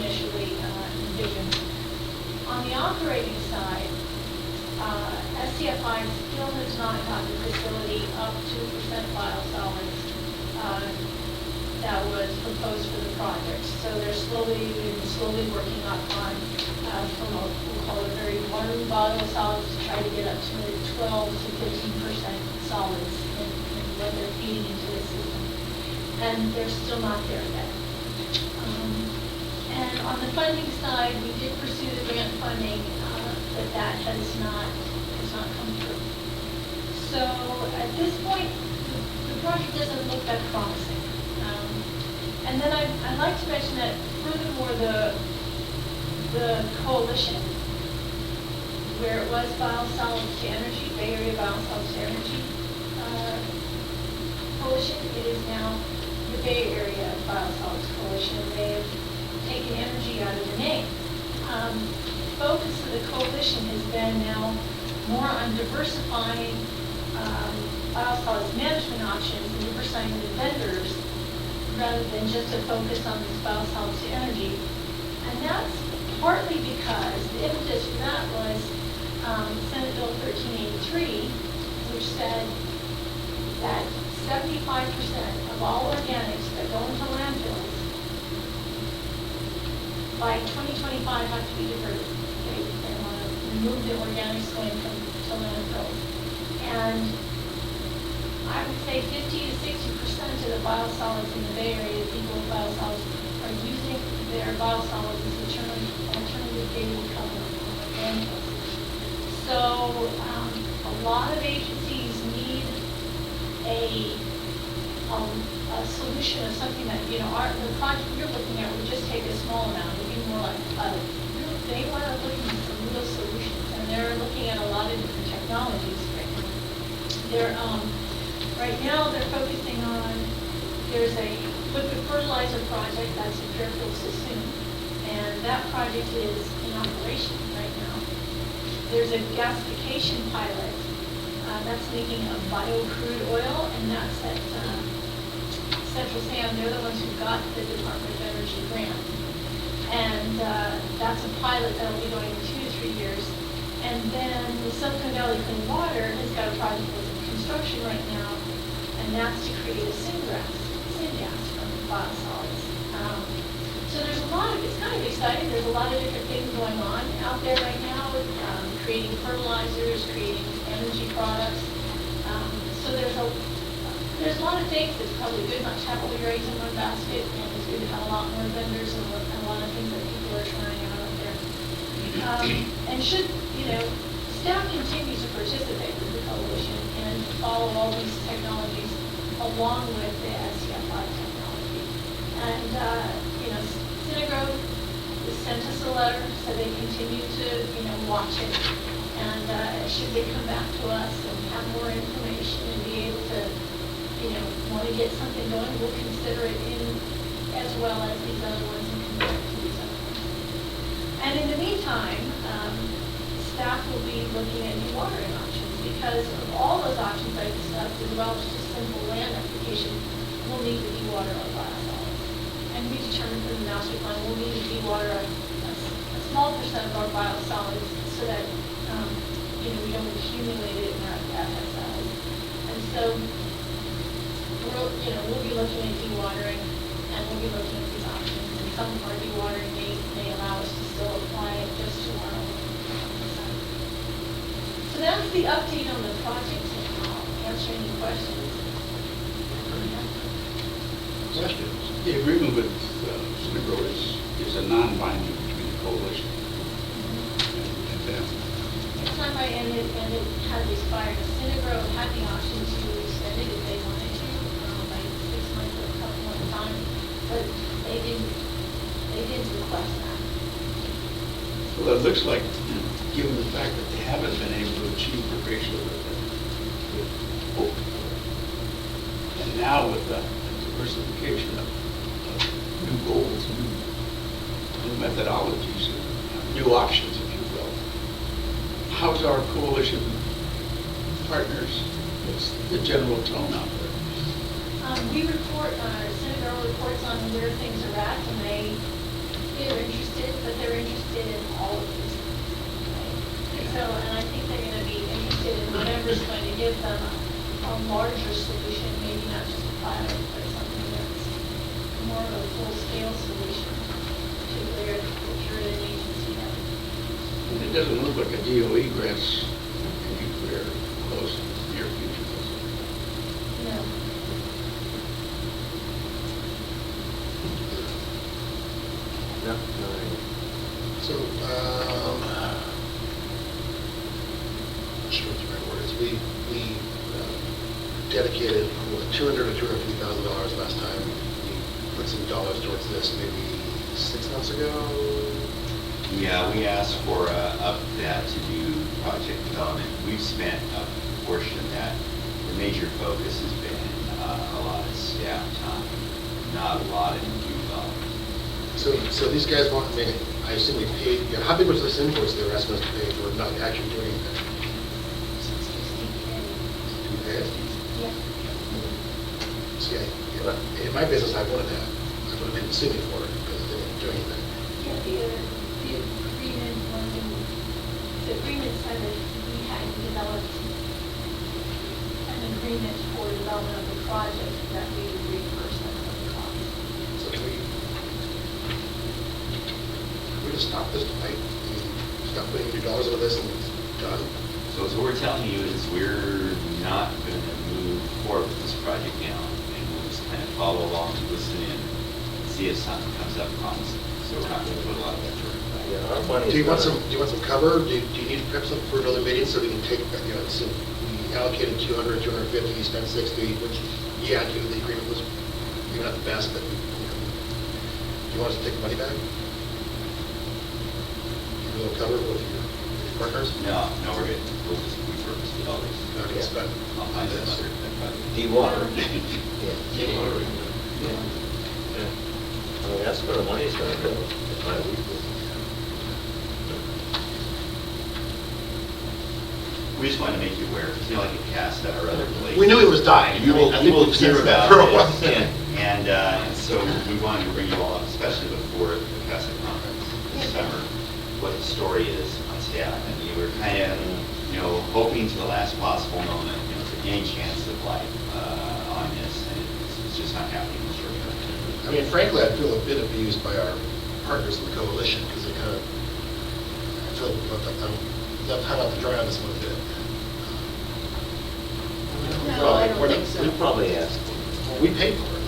initially envisioned. On the operating side, SCFI still has not gotten the facility up to % biosolids that was proposed for the project. So they're slowly working up on from what we'll call a very watery biosolids to try to get up to 12 to 15% solids in what they're feeding into the system. And they're still not there yet. And on the funding side, we did pursue the grant funding, but that has not come through. So at this point, the project doesn't look that promising. And then I'd like to mention that furthermore, the coalition, where it was biosolids to energy, Bay Area Biosolids to Energy Coalition, it is now the Bay Area Biosolids Coalition. They have taken energy out of the name. Focus of the coalition has been now more on diversifying biosolids management options and diversifying the vendors rather than just a focus on this biosolids to energy. And that's partly because the impetus for that was Senate Bill 1383, which said that 75% of all organics that go into landfills by 2025 have to be diverted. They want to remove the organics going to landfills. And I would say 50 to 60% of the biosolids in the Bay Area, people with biosolids, are using their biosolids as alternative daily cover on landfills. So a lot of agencies need a a solution of something that, you know, the project you're looking at would just take a small amount, it would be more like, they want to look at some real solutions, and they're looking at a lot of different technologies right now. Right now, they're focusing on, there's a liquid fertilizer project that's in Fairfield Sassoon, and that project is in operation right now. There's a gasification pilot that's making a bio-crude oil, and that's at Central Sam. They're the ones who got the Department of Energy grant. And that's a pilot that'll be going in 2 to 3 years. And then the Silicon Valley Clean Water has got a project that's in construction right now, and that's to create a syngas from biosolids. So there's a lot of, it's kind of exciting, there's a lot of different things going on out there right now, creating fertilizers, creating energy products. So there's a lot of things that's probably good not to have all your eggs in one basket, and it's good to have a lot more vendors and a lot of things that people are trying out there. And should, you know, staff continues to participate with the coalition and follow all these technologies along with the SCFI technology. And, you know, Synagro sent us a letter, so they continue to, you know, watch it. And should they come back to us and have more information and be able to, you know, want to get something going, we'll consider it in as well as these other ones and compare it to these other ones. And in the meantime, staff will be looking at dewatering options because of all those options I discussed, as well as just simple land application, we'll need to dewater our biosolids. And we determined from the master plan we'll need to dewater a small percent of our biosolids so that you know, we don't accumulate it in our FSLs. And so we'll be looking at dewatering, and we'll be looking at these options. And some of our dewatering may allow us to still apply it just to our own site. So that's the update on the project, and I'll answer any questions. Questions? The agreement with Synagro is a non-binding between the coalition and them. It's not by, and it has expired. Synagro had the option to extend it if they wanted to, by 6 months or a couple more times, but they didn't request that. Well, it looks like, given the fact that they haven't been able to achieve the ratio with hope, and now with the diversification of new goals, new methodologies, new options, if you will, how's our coalition partners? What's the general tone out there? We report, Synagro reports on where things are at, and they're interested, but they're interested in all of these things. Right? So, and I think they're going to be interested in whatever's going to give them a larger solution, maybe not just a pilot, but something that's more of a full-scale solution to their procurement agency. And it doesn't look like a DOE grants can be clear close in the near future, does it? No. No, So, not sure what the right word is. We dedicated $200,000 to $250,000 last time. We put some dollars towards this maybe 6 months ago. Yeah, we asked for up that to do project development. We've spent a portion of that. The major focus has been a lot of staff time, not a lot of new development. So these guys want, I mean, I assume we paid, you know, how big was this invoice they were asking us to pay for not actually doing anything? To pay it? Yeah. See, in my business, I wanted that. I would have been suing for it because they didn't do anything. Yeah, the agreement wasn't, the agreement said that we had developed an agreement for development of the project that we would reimburse them for the cost. So can we just stop this tonight and stop putting new dollars into this and it's done? So what we're telling you is we're not going to move forward with this project now, and we'll just kind of follow along, listen in, see if something comes up promising. So we're not going to put a lot of effort into that. Yeah, our money. Do you want some cover? Do you need to prep something for another meeting so we can take, you know, so we allocated 200, 250, spent 60, which, yeah, do the agreement was maybe not the best, but, do you want us to take the money back? You will cover it with your partners? No, we're good. We'll just repurpose the dollars. Okay, spend I'll find this. another project. De-water. Yeah. I mean, that's where the money's gonna go. We just wanted to make you aware, because like a cast at our other place. We knew it was dying. You will, I you think will we've hear said that about for a while. it. And so we wanted to bring you all up, especially before the CASA conference this summer, what the story is on staff. I mean, we're kind of, hoping to the last possible moment, for any chance of life on this, and it's just not happening in the short term. I mean, frankly, I feel a bit abused by our partners in the coalition, because they kind of, I feel like I'm left hung out to dry on this one a bit. No, I don't think so. We probably asked. Well, we paid for it,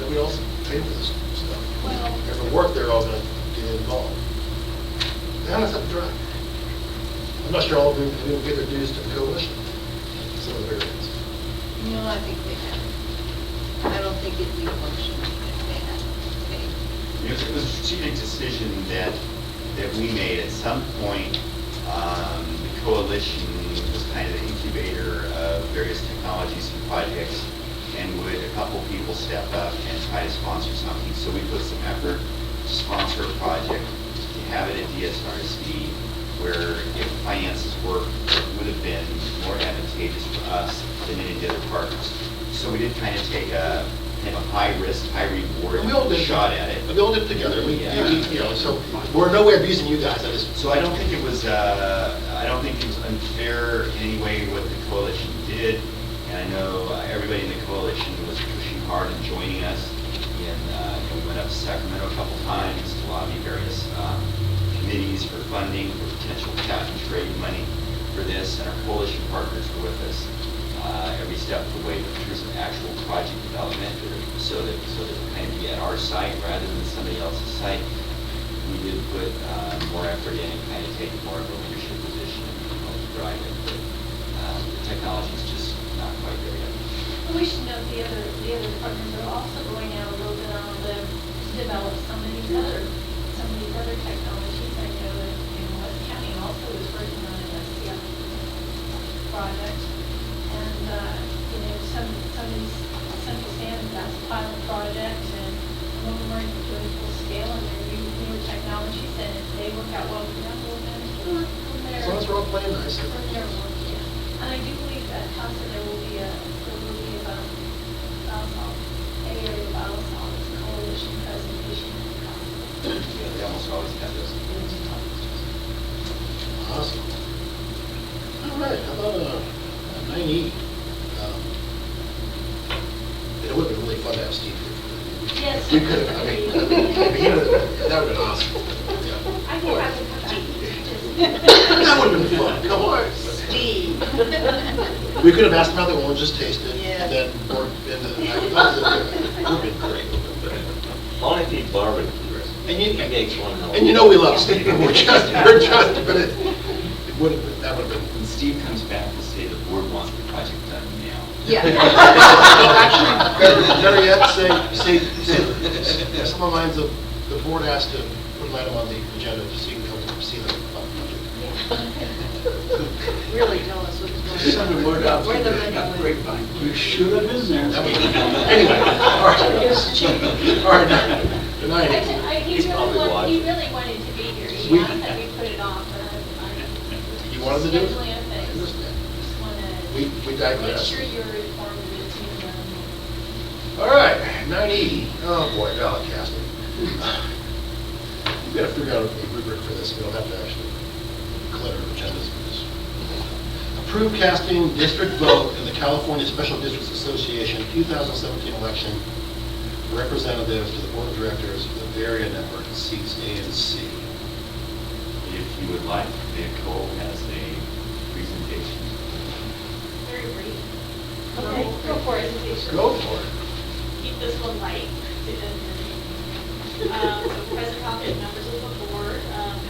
but we also paid for this stuff. Well- If it worked, they're all going to get involved. They hung us up to dry. I'm not sure all of them didn't pay their dues to the coalition, some of the variants. No, I think they have. I don't think it'd be functional if they had paid. It was a strategic decision that we made. At some point, the coalition was kind of the incubator of various technologies and projects, and would a couple people step up and try to sponsor something. So we put some effort to sponsor a project, to have it at DSRSD, where if finances worked, it would have been more advantageous for us than any of the other partners. So we did kind of take a high risk, high reward We all did. shot at it. But we all did it together. Yeah. So we're in no way abusing you guys. So I don't think it was unfair in any way what the coalition did. And I know everybody in the coalition was pushing hard and joining us. And we went up to Sacramento a couple times to lobby various committees for funding, for potential cap and trade money for this. And our coalition partners were with us every step of the way in terms of actual project development, so that it kind of be at our site rather than somebody else's site. We did put more effort in and kind of take more of a leadership position and help drive it. But the technology is just not quite there yet. And we should note the other partners are also going out a little bit on a limb to develop some of these other technologies. I know that West County also is working on an SCF project. And, some of these central standards, that's a pilot project, and some of them are doing full scale, and they're using newer technologies, and if they work out well for them, we'll then from there. As long as we're all playing nice. From there, yeah. And I do believe that CASA, there will be a biosol, area of biosolids coalition presentation at CASA. Yeah, they almost always have those. Awesome. All right, how about 9E? It would have been really fun to have Steve here. Yes. We could have, that would have been awesome. Yeah. I can have to come back. That would have been fun, come on. Steve. We could have asked him how the oranges tasted, Yeah. and then worked into the, it would have been great. Only if he barbecues. And He makes one hell of a- And we love Steve, we're just, but it would have been, that would have been. When Steve comes back, we'll say the board wants the project done now. Yeah. Actually, better yet, say, someone minds the board asked to put an item on the agenda so you can come see the project. Really tell us what's going on. Send the word out Where the to money the went. grapevine. You should have been there. That would be, anyway, all right, good night. He's probably He watching. really wanted to be here. He We- asked that we put it off, but You wanted to do it? scheduling of I things. understand. Just want We to make digress. sure you're informed of it too. All right, 9E, oh boy, ballot casting. We've got to figure out a rubric for this, we don't have to actually declare agendas for this. Approve casting district vote in the California Special Districts Association 2017 election representatives to the Board of Directors of the area network seats A and C. If you would like, Nicole has a presentation. Very brief. Okay, go for it. Go for it. Keep this one light. So President Hopkins, members of the board,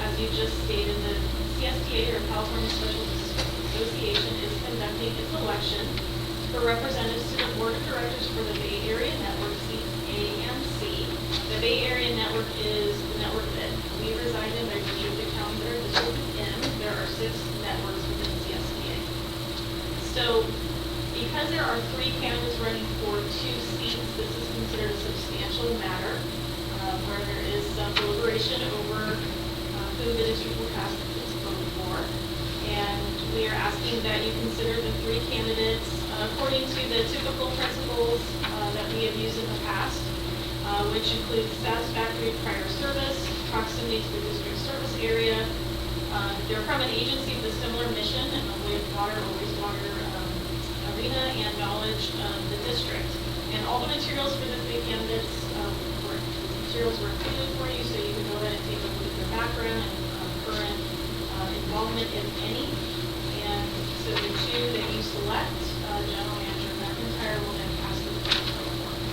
as you just stated, the CSDA, or California Special Districts Association, is conducting its election for representatives to the Board of Directors for the Bay Area Network, seats A and C. The Bay Area Network is the network that we reside in. There's 8 of the counties that are districted in. There are 6 networks within CSDA. So because there are 3 candidates running for 2 seats, this is considered a substantial matter where there is some deliberation over who the district will cast its vote for. And we are asking that you consider the 3 candidates according to the typical principles that we have used in the past, which include satisfactory prior service, proximity to the district service area. They're from an agency with a similar mission in the wastewater or wastewater arena and knowledge of the district. And all the materials for the 3 candidates materials were included for you, so you can go ahead and take a look at their background and current involvement, if any. And so the 2 that you select, General Manager McIntyre will then pass the vote to the board.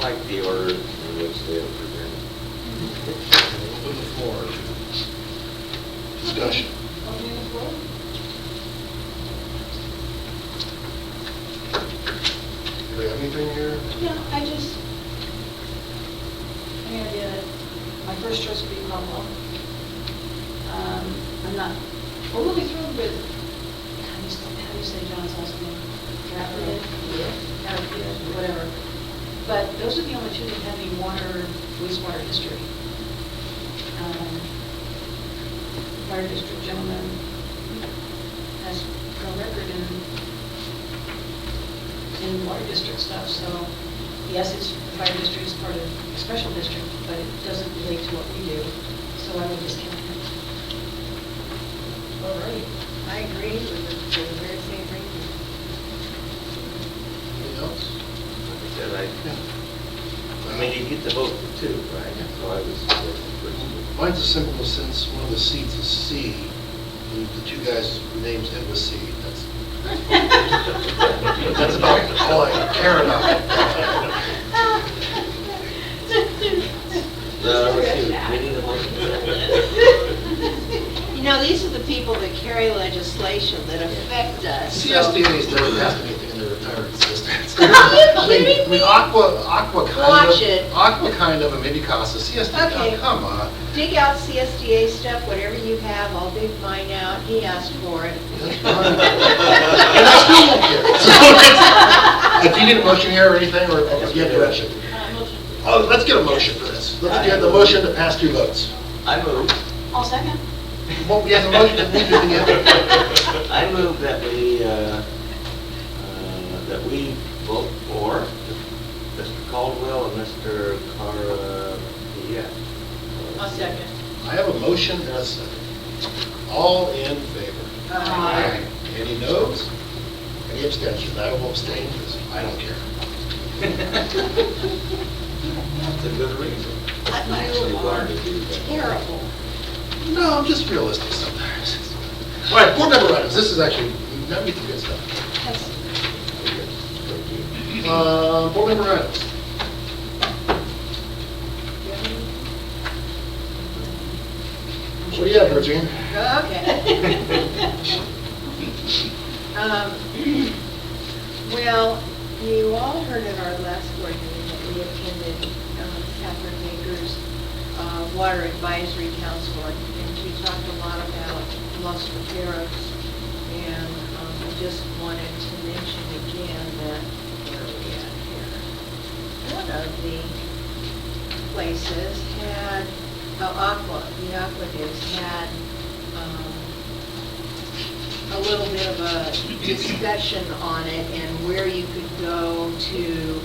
Like the order in which they are presented. Open the floor. Discussion. Opening the floor? Do we have anything here? Yeah, I just, any idea that my first choice would be Ramon. I'm not overly thrilled with, how do you say John's last name? Rapid? Yeah. Whatever. But those are the only 2 that have any wastewater history. Fire district gentleman has no record in water district stuff, so yes, it's the fire district is part of a special district, but it doesn't relate to what we do, so I would discount him. All right. I agree with the very same reason. Anything else? Like I said, I mean, you get the vote for 2, right? So I was supporting the first 2. Mine's as simple as since one of the seats is C, and the 2 guys' names end with C. That's about all I care about. Meaning the motion. You know, these are the people that carry legislation that affect us. so- CSDA's doesn't have anything in their retirement system. Are you kidding me? Aqua kind of. Watch it. Aqua kind of, and maybe Casa. CSDA, Okay. oh, come on. Dig out CSDA stuff, whatever you have, I'll dig mine out. He asked for it. That's fine. And I still won't care. So do you need a motion here or anything, or do you have direction? Motion, please. Oh, let's get a motion for this. Let's get the motion to pass 2 votes. I move. I'll second. Well, we have a motion to move it again. I move that we vote for Mr. Caldwell and Mr. Cardia. I'll second. I have a motion and a second. All in favor? Aye. Any noes? Any abstentions? I will abstain because I don't care. That's a good reason. You Actually are wanted to do that. terrible. No, I'm just realistic sometimes. All right, board member items. This is actually, now we get to good stuff. Board member items. What do you have, Virginia? Okay. Well, you all heard at our last board meeting that we attended Catherine Baker's Water Advisory Council, and she talked a lot about Los Vaqueros, and I just wanted to mention again that, where are we at here? One of the places had, the Aqua Dips had a little bit of a discussion on it and where you could go to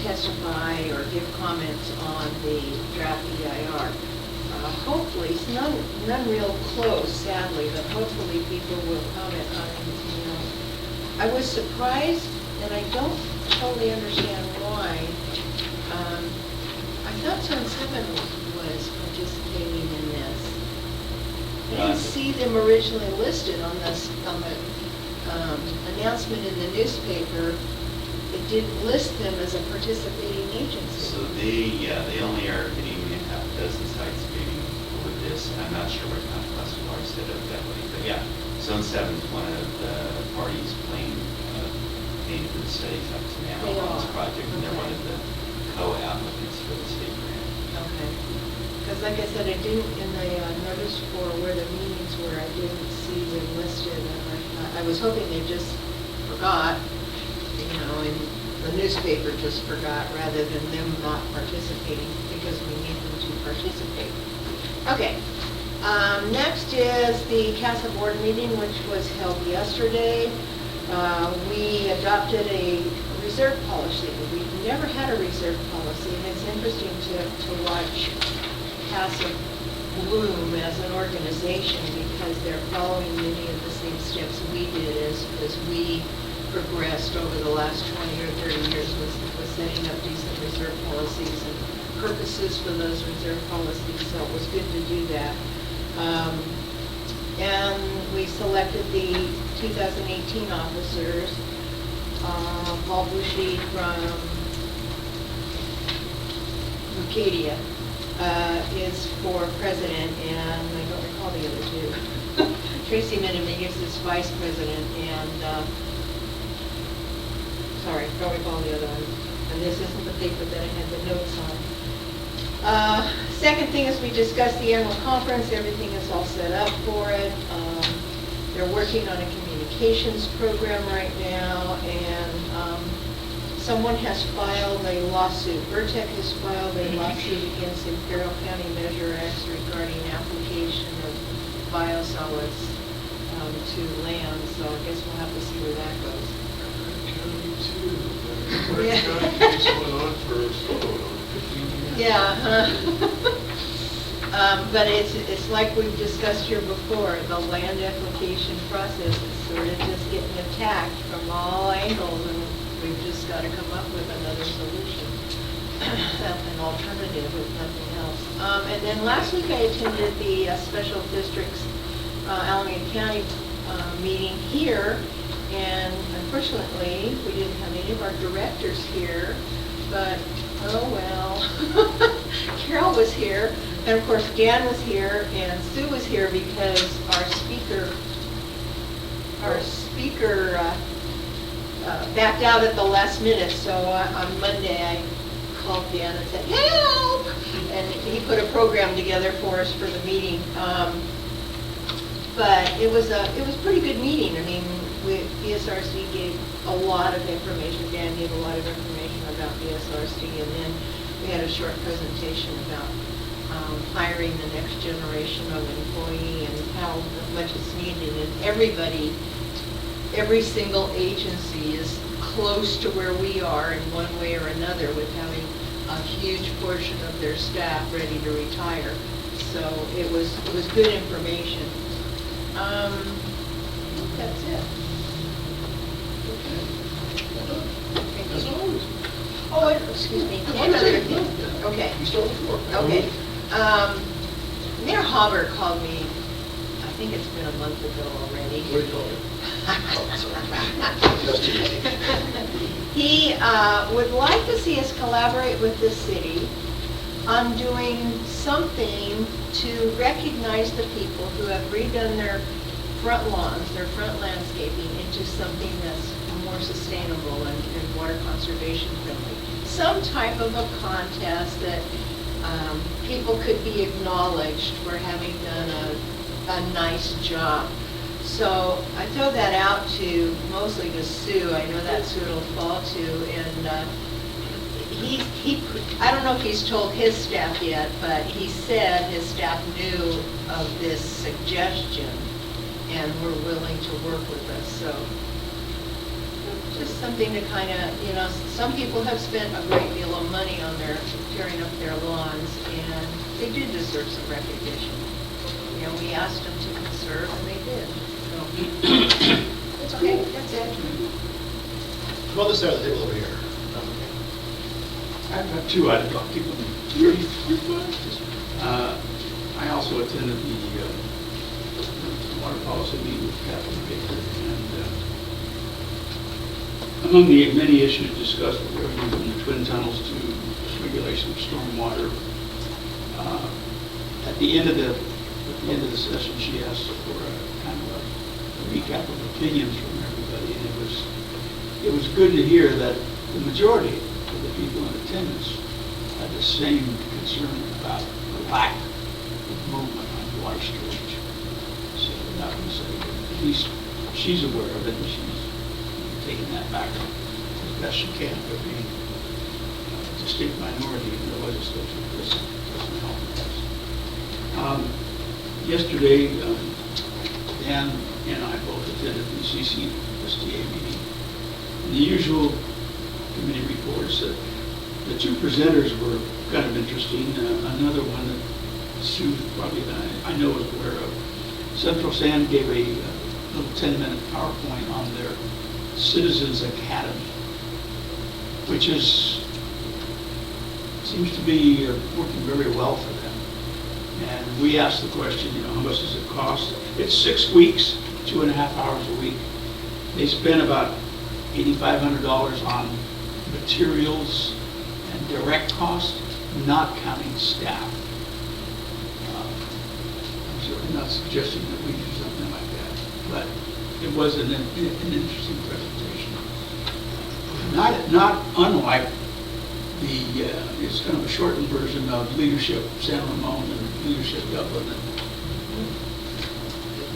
testify or give comments on the draft EIR. Hopefully, it's none real close, sadly, but hopefully people will comment on it. I was surprised, and I don't totally understand why. I thought Zone 7 was participating in this. I didn't see them originally listed on this, on the announcement in the newspaper. It didn't list them as a participating agency. So they only are hitting half a dozen sites maybe with this. I'm not sure what kind of class of water understood it that way. But yeah, Zone 7 is one of the parties paying for the studies up to now They on this are. project, and they're one Okay. of the co-applicants for the state grant. Okay. Because like I said, I didn't, in the notice for where the meetings were, I didn't see them listed. And I was hoping they just forgot, and the newspaper just forgot rather than them not participating because we need them to participate. Okay. Next is the CASA board meeting, which was held yesterday. We adopted a reserve policy. We've never had a reserve policy, and it's interesting to watch CASA bloom as an organization because they're following many of the same steps we did as we progressed over the last 20 or 30 years was setting up decent reserve policies and purposes for those reserve policies, so it was good to do that. And we selected the 2018 officers. Paul Bushy from Acadia is for president, and I don't recall the other two. Tracy Minimegas is vice president, and sorry, don't recall the other one. And this isn't the paper that I had the notes on. Second thing is we discussed the annual conference. Everything is all set up for it. They're working on a communications program right now, and someone has filed a lawsuit. Vertec has filed a lawsuit against Imperial County Measure X regarding application of biosolids to land, so I guess we'll have to see where that goes. County too. Yeah. County case went on for, still going on, 15 years. Yeah. But it's like we've discussed here before, the land application process is sort of just getting attacked from all angles, and we've just got to come up with another solution, an alternative if nothing else. And then last week I attended the Special Districts Alameda County meeting here, and unfortunately we didn't have any of our directors here, but oh well. Carol was here, and of course Dan was here, and Sue was here because our speaker backed out at the last minute. So on Monday I called Dan and said, help! And he put a program together for us for the meeting. But it was a pretty good meeting. I mean, DSRSD gave a lot of information. Dan gave a lot of information about DSRSD, and then we had a short presentation about hiring the next generation of employee and how much it's needed. And every single agency is close to where we are in one way or another with having a huge portion of their staff ready to retire. So it was good information. That's it. As always. Oh, excuse me. One other thing. Okay. You still have the floor. Okay. Mayor Hauber called me, I think it's been a month ago already. What do you call it? Oh, sorry. That's too easy. He would like to see us collaborate with the city on doing something to recognize the people who have redone their front lawns, their front landscaping, into something that's more sustainable and water conservation friendly. Some type of a contest that people could be acknowledged for having done a nice job. So I throw that out to, mostly to Sue. I know that's who it'll fall to, and I don't know if he's told his staff yet, but he said his staff knew of this suggestion and were willing to work with us, so just something to kind of, some people have spent a great deal of money on tearing up their lawns, and they do deserve some recognition. We asked them to conserve, and they did, so. It's okay, that's it. Come on this side of the table over here. I've got two items, I'll keep them brief. I also attended the water policy meeting with Captain Baker, and among the many issues discussed were everything from the twin tunnels to regulation of stormwater. At the end of the at the end of the session, she asked for a kind of a recap of opinions from everybody, and it was good to hear that the majority of the people in attendance had the same concern about the lack of movement on water storage. So that was, at least she's aware of it, and she's taking that back as best she can, but being a distinct minority in the legislature, this doesn't help us. Yesterday, Dan and I both attended the CCSDA meeting. And the usual committee reports, the two presenters were kind of interesting. Another one that Sue probably I know is aware of. Central Sand gave a little 10-minute PowerPoint on their Citizens Academy, which seems to be working very well for them. And we asked the question, how much does it cost? It's 6 weeks, 2.5 hours a week. They spend about $8,500 on materials and direct cost, not counting staff. I'm certainly not suggesting that we do something like that, but it was an interesting presentation. Not unlike it's kind of a shortened version of Leadership San Ramon and Leadership Dublin.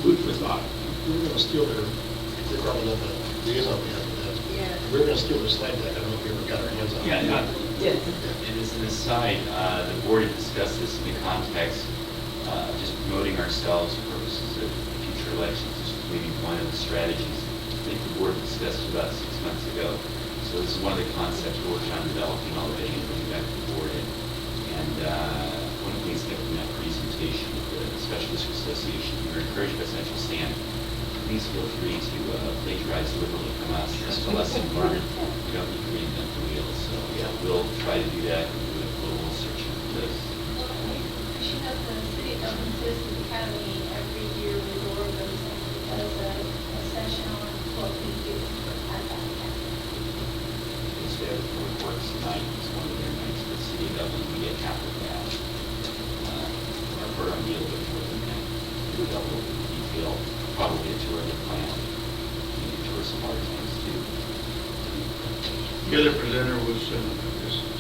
Food for thought. We were going to steal they probably left a liaison we had with that. Yeah. We were going to steal their slide deck. I don't know if we ever got our hands on it. Yeah. Yes. And as an aside, the board had discussed this in the context of just promoting ourselves for purposes of future elections. This was maybe one of the strategies I think the board discussed about 6 months ago. So this is one of the concepts we're working on developing already and bringing back to the board. And one of the things that from that presentation with the Specialist Association, we were encouraged by Central Stand. Please feel free to plagiarize liberally from us. It's a lesson learned. We don't need to reinvent the wheel. So yeah, we'll try to do that and do a little search into this. I should have the City of Dublin Citizens Academy every year with Laura goes and does a session on what we do at that academy. It's their works night. It's one of their nights for the City of Dublin. We get half of that. Our program be a little bit more than that. We double detail, probably a tour of the plant, maybe a tour of some other things too. The other presenter was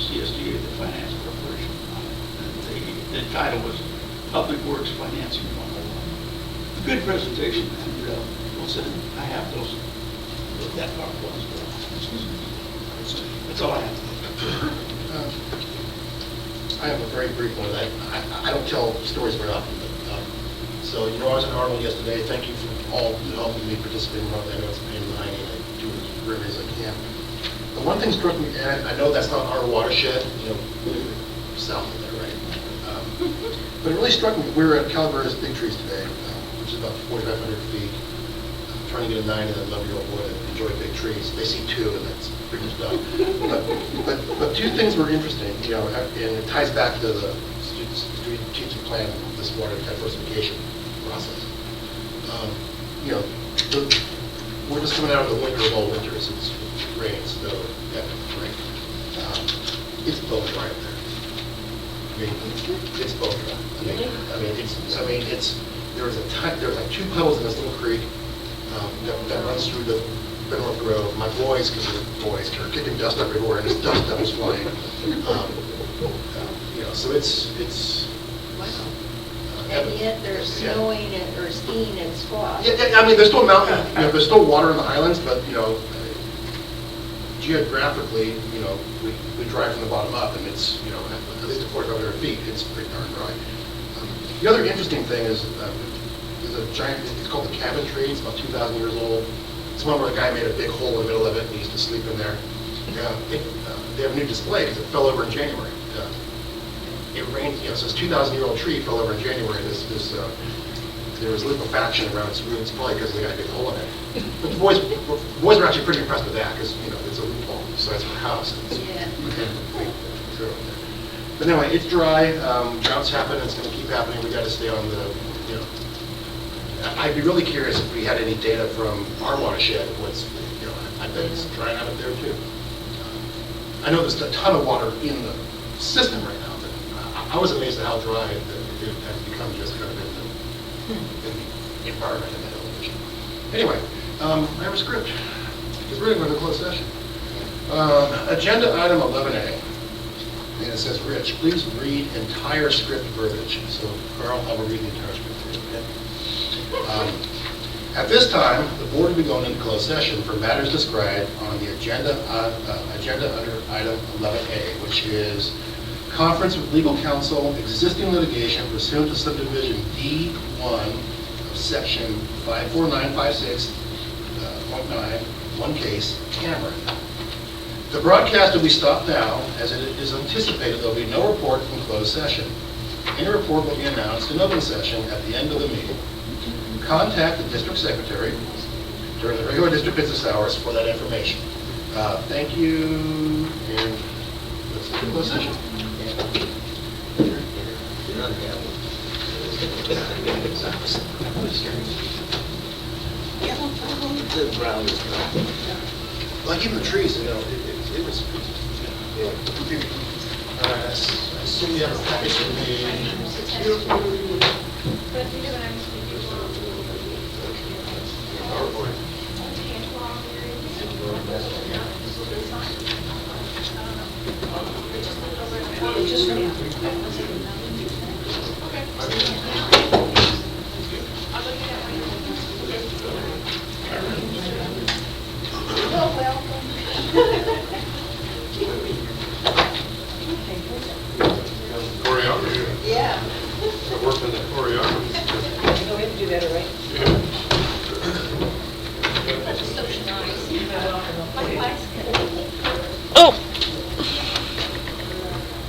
CSDA, the Finance Corporation. And the title was Public Works Financing 101. Good presentation, and we'll send, I have that PowerPoint as well. Excuse me. That's all I have. I have a very brief one. I don't tell stories very often, but so I was in Arnold yesterday. Thank you for all helping me participate in Arnold. I know it's a pain in the hiney, and I do it as rarely as I can. But one thing struck me, and I know that's not our watershed, south of there, right? But it really struck me. We were at Calaveras Big Trees today, which is about 4,500 feet. Trying to get a 9 and a 11-year-old boy to enjoy big trees. They see 2, and that's pretty much done. But two things were interesting, and it ties back to the strategic plan, this water diversification process. We're just coming out of the winter of all winters. It's rain, snow, right? It's bone dry up there. It's bone dry. There's like 2 puddles in this little creek. That runs through the Benworth Grove. My boys, because they're boys, are kicking dust everywhere, and this dust devils flying. So it's. Wow. And yet they're snowing or skiing in Squaw. Yeah, there's still mountain, there's still water in the highlands, but geographically, we drive from the bottom up, and it's at least 4,500 feet. It's pretty darn dry. The other interesting thing is. There's a giant, it's called the cabin tree. It's about 2,000 years old. It's one where the guy made a big hole in the middle of it, and he used to sleep in there. They have a new display because it fell over in January. It rained, so this 2,000-year-old tree fell over in January. There was liquefaction around its roots, probably because the guy made a hole in it. But the boys were actually pretty impressed with that because it's a loophole size for a house. Yeah. But anyway, it's dry. Droughts happen. It's going to keep happening. We got to stay on the. I'd be really curious if we had any data from our watershed. I bet it's drying out up there too. I know there's a ton of water in the system right now, but I was amazed at how dry it has become just kind of in the environment in that elevation. Anyway, I have a script, because we're going to go to closed session. Agenda item 11A, and it says, Rich, please read entire script verbiage. So Carl, I will read the entire script for you, okay? At this time, the board will be going into closed session for matters described on the agenda under item 11A, which is conference with legal counsel, existing litigation pursuant to subdivision D1 of section 54956.9, one case, Cameron. The broadcast will be stopped now, as it is anticipated there will be no report from closed session. Any report will be announced in open session at the end of the meeting. Contact the district secretary during the regular district business hours for that information. Thank you, and let's go to closed session. The ground is dry. Like even the trees, you know, it was. I assume you have a package for me. But you know what I'm speaking Just,